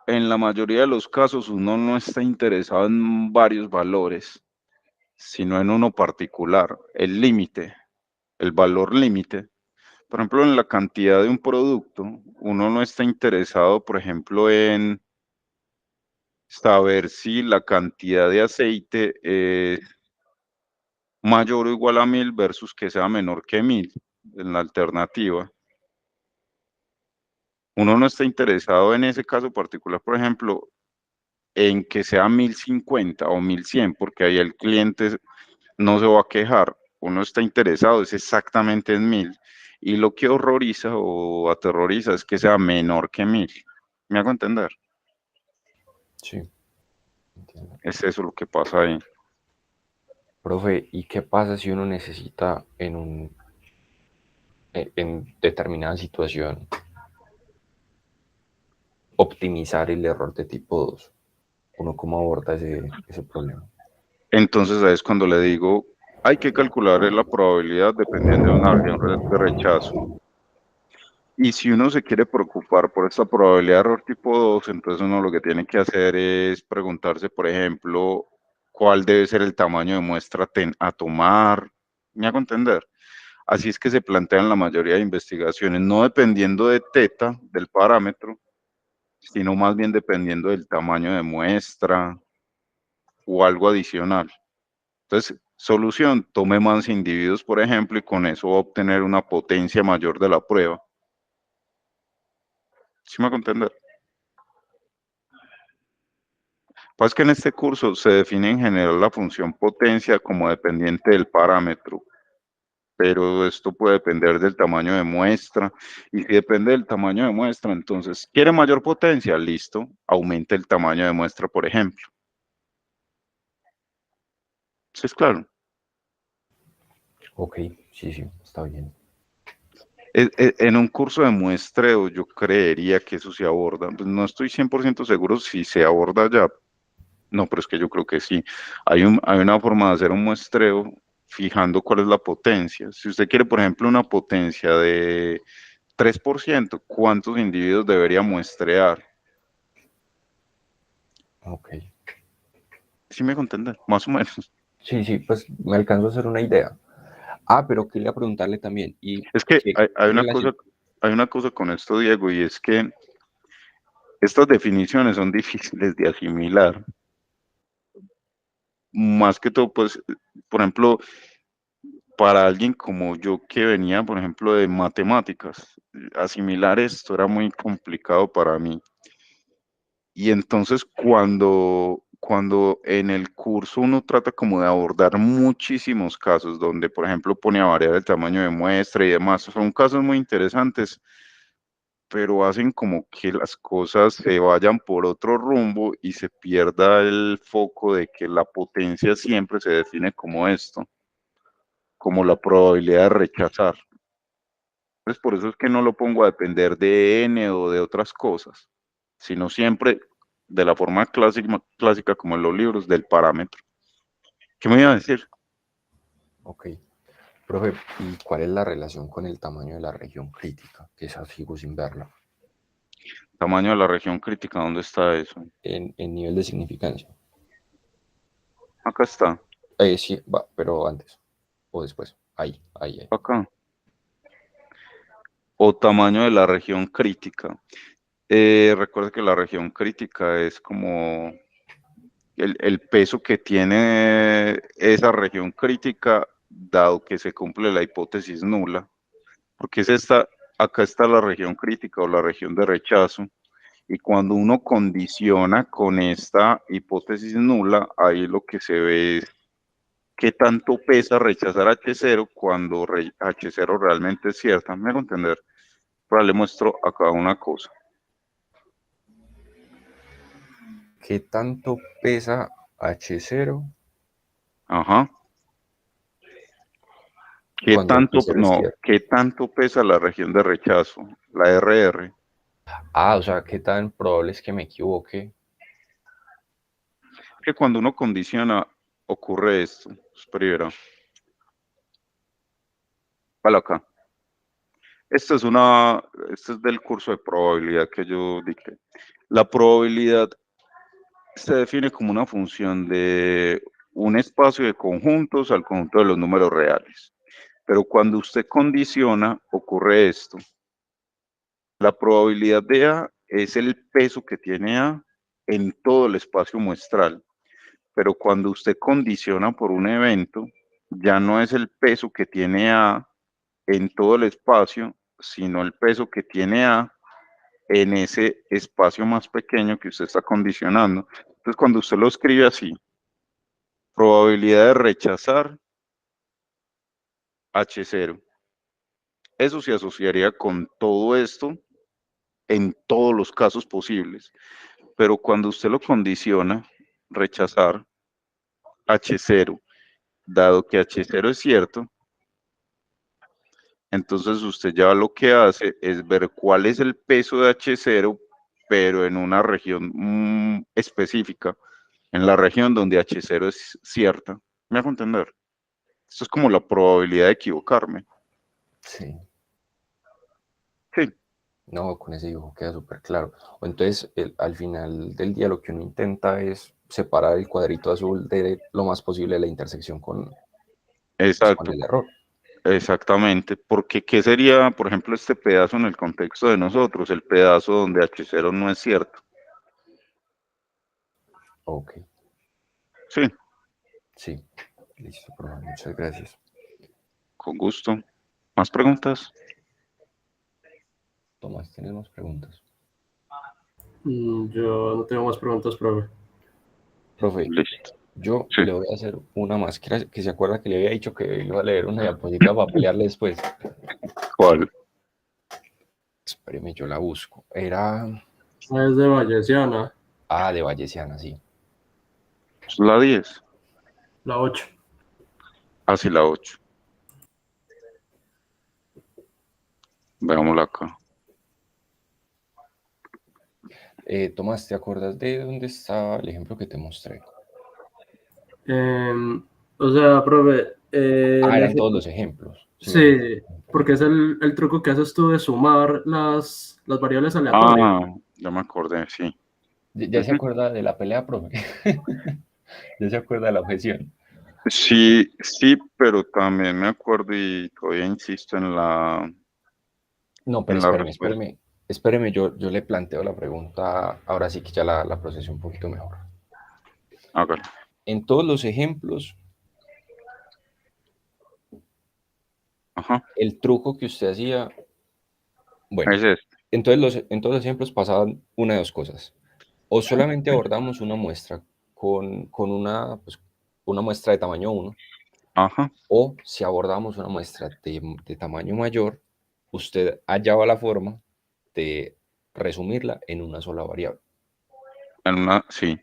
en la mayoría de los casos uno no está interesado en varios valores, sino en uno particular, el límite, el valor límite. Por ejemplo, en la cantidad de un producto, uno no está interesado, por ejemplo, en saber si la cantidad de aceite es mayor o igual a 1000 versus que sea menor que 1000 en la alternativa. Uno no está interesado en ese caso particular, por ejemplo, en que sea 1050 o 1100, porque ahí el cliente no se va a quejar. Uno está interesado es exactamente en 1000. Y lo que horroriza o aterroriza es que sea menor que 1000. ¿Me hago entender? Sí, entiendo. Es eso lo que pasa ahí. Profe, ¿y qué pasa si uno necesita en determinada situación optimizar el error de tipo 2? ¿Uno cómo aborda ese problema? Entonces ahí es cuando le digo, hay que calcular la probabilidad dependiendo de una región de rechazo. Y si uno se quiere preocupar por esta probabilidad de error tipo 2, entonces uno lo que tiene que hacer es preguntarse, por ejemplo, cuál debe ser el tamaño de muestra a tomar. ¿Me hago entender? Así es que se plantean la mayoría de investigaciones, no dependiendo de teta, del parámetro, sino más bien dependiendo del tamaño de muestra o algo adicional. Entonces, solución, tome más individuos, por ejemplo, y con eso va a obtener una potencia mayor de la prueba. ¿Sí me hago entender? Pasa que en este curso se define en general la función potencia como dependiente del parámetro, pero esto puede depender del tamaño de muestra, y si depende del tamaño de muestra, entonces, ¿quiere mayor potencia? Listo, aumente el tamaño de muestra, por ejemplo. ¿Sí es claro? Ok, sí, está bien. En un curso de muestreo yo creería que eso se aborda, pues no estoy 100% seguro si se aborda ya. No, pero es que yo creo que sí. Hay una forma de hacer un muestreo fijando cuál es la potencia. Si usted quiere, por ejemplo, una potencia de 3%, ¿cuántos individuos debería muestrear? Ok. ¿Sí me contender? Más o menos. Sí, pues me alcanzo a hacer una idea. Ah, pero quería preguntarle también, ¿y Es que qué relación? hay una cosa con esto, Diego, y es que estas definiciones son difíciles de asimilar. Más que todo, pues, por ejemplo, para alguien como yo que venía, por ejemplo, de matemáticas, asimilar esto era muy complicado para mí. Y entonces cuando en el curso uno trata como de abordar muchísimos casos donde, por ejemplo, pone a variar el tamaño de muestra y demás, son casos muy interesantes, pero hacen como que las cosas se vayan por otro rumbo y se pierda el foco de que la potencia siempre se define como esto, como la probabilidad de rechazar. Entonces, por eso es que no lo pongo a depender de n o de otras cosas, sino siempre de la forma clásica como en los libros, del parámetro. ¿Qué me iba a decir? Ok. Profe, ¿y cuál es la relación con el tamaño de la región crítica? Que esa sigo sin verla. Tamaño de la región crítica, ¿dónde está eso? En nivel de significancia. Acá está, Sí, va, pero antes o después. Ahí. acá. O tamaño de la región crítica. Recuerda que la región crítica es como el peso que tiene esa región crítica, dado que se cumple la hipótesis nula, porque acá está la región crítica o la región de rechazo, y cuando uno condiciona con esta hipótesis nula, ahí lo que se ve es qué tanto pesa rechazar H0 cuando H0 realmente es cierta. ¿Me hago entender? Ahora le muestro acá una cosa. ¿Qué tanto pesa H0 Ajá. cuando H0 es cierto? ¿Qué tanto pesa la región de rechazo? La RR. Ah, o sea, ¿qué tan probable es que me equivoque? Que cuando uno condiciona ocurre esto. Espera. Vale acá. Esto es del curso de probabilidad que yo dije. La probabilidad se define como una función de un espacio de conjuntos al conjunto de los números reales. Pero cuando usted condiciona, ocurre esto. La probabilidad de A es el peso que tiene A en todo el espacio muestral. Pero cuando usted condiciona por un evento, ya no es el peso que tiene A en todo el espacio, sino el peso que tiene A en ese espacio más pequeño que usted está condicionando. Entonces, cuando usted lo escribe así, probabilidad de rechazar H0. Eso se asociaría con todo esto en todos los casos posibles. Pero cuando usted lo condiciona, rechazar H0, dado que H0 es cierto, entonces usted ya lo que hace es ver cuál es el peso de H0, pero en una región específica, en la región donde H0 es cierta. ¿Me hago entender? Esto es como la probabilidad de equivocarme. Sí. Sí, No, con ese dibujo queda súper claro. O entonces, al final del día lo que uno intenta es separar el cuadrito azul de lo más posible de la intersección pues, con exacto, el error. exactamente. Porque ¿qué sería, por ejemplo, este pedazo en el contexto de nosotros? El pedazo donde H0 no es cierto. Ok, Sí, sí. Listo, profe, muchas gracias. con gusto. ¿Más preguntas? Tomás, ¿tienes más preguntas? Yo no tengo más preguntas, profe. Profe, Listo. yo Sí. le voy a hacer una más, que se acuerda que le había dicho que iba a leer una diapositiva para pelearle después. ¿Cuál? Espéreme, yo la busco. Era... Es de Vallesiana, Ah, de Vallesiana, sí. Es la 10. la 8. Ah, sí, la 8. Veámosla acá. Tomás, ¿te acuerdas de dónde estaba el ejemplo que te mostré? O sea, profe, Ah, eran todos los ejemplos. Sí, me acuerdo. sí, porque es el truco que haces tú de sumar las variables aleatorias. Ah, ya me acordé, sí. Ya se acuerda de la pelea, profe. Ya se acuerda de la objeción. Sí, sí, pero también me acuerdo y todavía insisto No, pero en la espéreme, respuesta. espéreme. Espéreme, yo le planteo la pregunta, ahora sí que ya la procesé un poquito mejor. Hágale. En todos los ejemplos, Ajá. el truco que usted hacía, bueno, Ese es. en todos los ejemplos pasaban una de dos cosas. O solamente abordamos una muestra con pues, una muestra de tamaño 1, Ajá. o si abordamos una muestra de tamaño mayor, usted hallaba la forma de resumirla en una sola variable. Sí.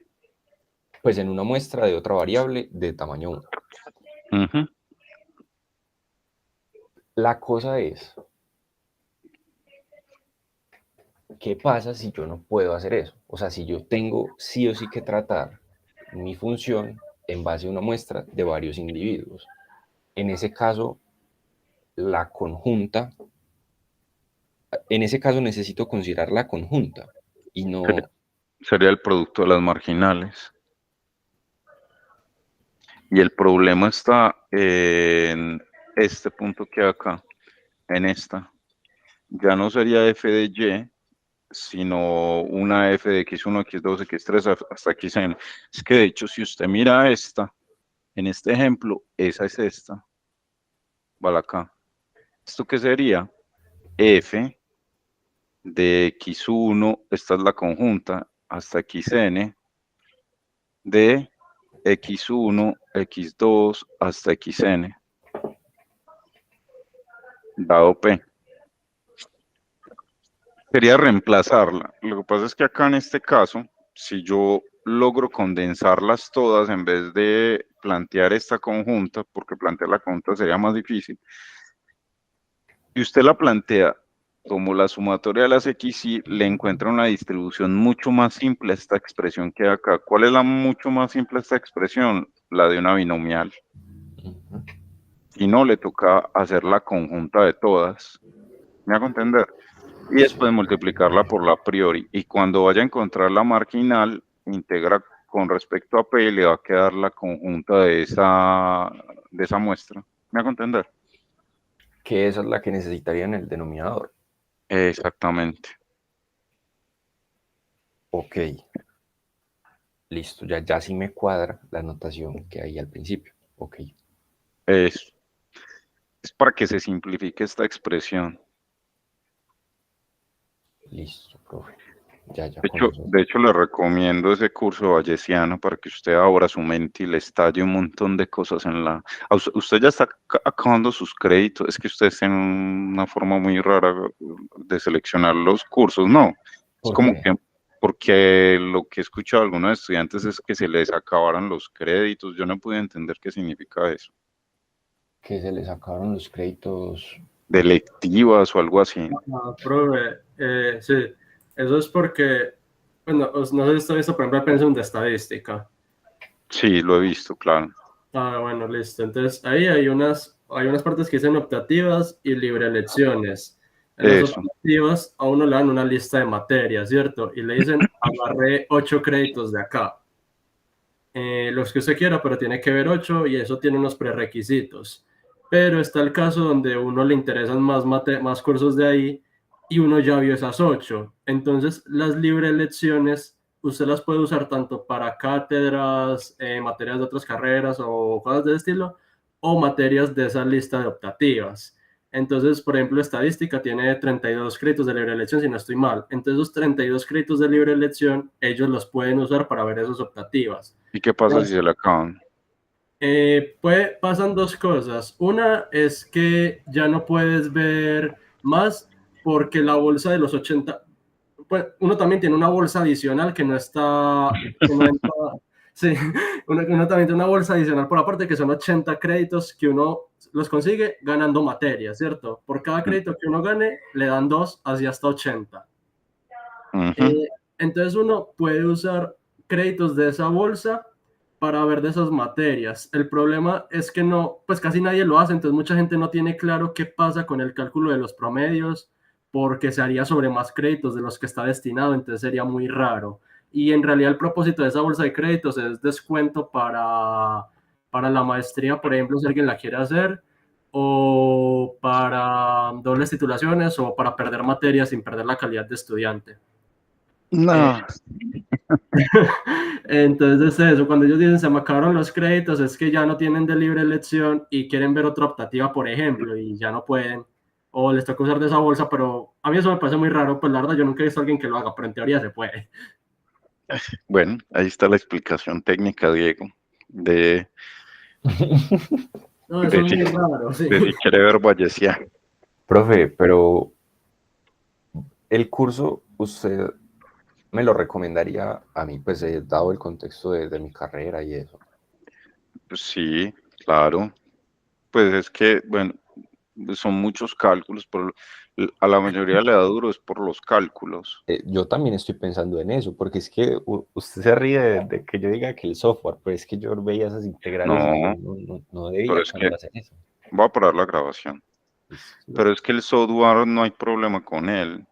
Pues en una muestra de otra variable de tamaño 1. Ujú. La cosa es, ¿qué pasa si yo no puedo hacer eso? O sea, si yo tengo sí o sí que tratar mi función en base a una muestra de varios individuos. En ese caso, la conjunta, en ese caso necesito considerar la conjunta y no... Sería el producto de las marginales. Y el problema está en este punto que hay acá, en esta. Ya no sería f de y, sino una f de x1, x2, x3 hasta xn. Es que de hecho, si usted mira esta, en este ejemplo, esa es esta. Vale acá. ¿Esto qué sería? F de x1, esta es la conjunta, hasta xn, de x1, x2 hasta xn, dado p. Quería reemplazarla. Lo que pasa es que acá en este caso, si yo logro condensarlas todas en vez de plantear esta conjunta, porque plantear la conjunta sería más difícil, y usted la plantea como la sumatoria de las x y le encuentra una distribución mucho más simple a esta expresión que hay acá. ¿Cuál es la mucho más simple a esta expresión? La de una binomial. Si no, le toca hacer la conjunta de todas. ¿Me hago entender? Y después multiplicarla por la a priori. Y cuando vaya a encontrar la marginal, integra con respecto a P, le va a quedar la conjunta de esa muestra. ¿Me hago entender? Que esa es la que necesitaría en el denominador. Exactamente. Ok. Listo, ya sí me cuadra la notación que hay al principio. Ok. Es para que se simplifique esta expresión. Listo, profe. Ya De con eso. hecho, le recomiendo ese curso bayesiano para que usted abra su mente y le estalle un montón de cosas en la... Usted ya está acabando sus créditos, es que usted tiene una forma muy rara de seleccionar los cursos, ¿no? Es ¿Por como qué? que, porque lo que he escuchado a algunos estudiantes es que se les acabaran los créditos, yo no pude entender qué significa eso. Que se les acabaron los créditos. De lectivas o algo así. Profe, sí, eso es porque, bueno, no sé si usted ha visto, por ejemplo, el pensum de estadística. Sí, lo he visto, claro. Bueno, listo. Entonces, ahí hay unas partes que dicen optativas y libre elecciones. En las Eso. optativas a uno le dan una lista de materias, ¿cierto? Y le dicen, agarré 8 créditos de acá. Los que usted quiera, pero tiene que ver 8 y eso tiene unos prerequisitos. Pero está el caso donde a uno le interesan más cursos de ahí y uno ya vio esas 8. Entonces, las libre elecciones usted las puede usar tanto para cátedras, materias de otras carreras o cosas de estilo, o materias de esa lista de optativas. Entonces, por ejemplo, estadística tiene 32 créditos de libre elección, si no estoy mal. Entonces, los 32 créditos de libre elección, ellos los pueden usar para ver esas optativas. ¿Y qué pasa si se le acaban? Pasan dos cosas. Una es que ya no puedes ver más porque la bolsa de los 80, pues uno también tiene una bolsa adicional que no está, que no entra, sí, uno también tiene una bolsa adicional por aparte que son 80 créditos que uno los consigue ganando materia, ¿cierto? Por cada crédito que uno gane, le dan 2 así hasta 80. Entonces uno puede usar créditos de esa bolsa para ver de esas materias. El problema es que no, pues casi nadie lo hace, entonces mucha gente no tiene claro qué pasa con el cálculo de los promedios, porque se haría sobre más créditos de los que está destinado, entonces sería muy raro. Y en realidad el propósito de esa bolsa de créditos es descuento para la maestría, por ejemplo, si alguien la quiere hacer, o para dobles titulaciones, o para perder materias sin perder la calidad de estudiante. No. Entonces eso, cuando ellos dicen se me acabaron los créditos, es que ya no tienen de libre elección y quieren ver otra optativa, por ejemplo, y ya no pueden, o les toca usar de esa bolsa, pero a mí eso me parece muy raro, pues la verdad yo nunca he visto a alguien que lo haga, pero en teoría se puede. Bueno, ahí está la explicación técnica, Diego, de No, eso es muy raro, sí. si quiere ver bayesiano. Profe, pero el curso, usted me lo recomendaría a mí, pues dado el contexto de mi carrera y eso. Pues sí, claro. Pues es que, bueno, son muchos cálculos, a la mayoría le da duro es por los cálculos. Yo también estoy pensando en eso, porque es que usted se ríe de que yo diga que el software, pero es que yo veía esas integrales y yo No, no pero debía es que poder hacer eso. voy a parar la grabación. Listo. Pero es que el software no hay problema con él.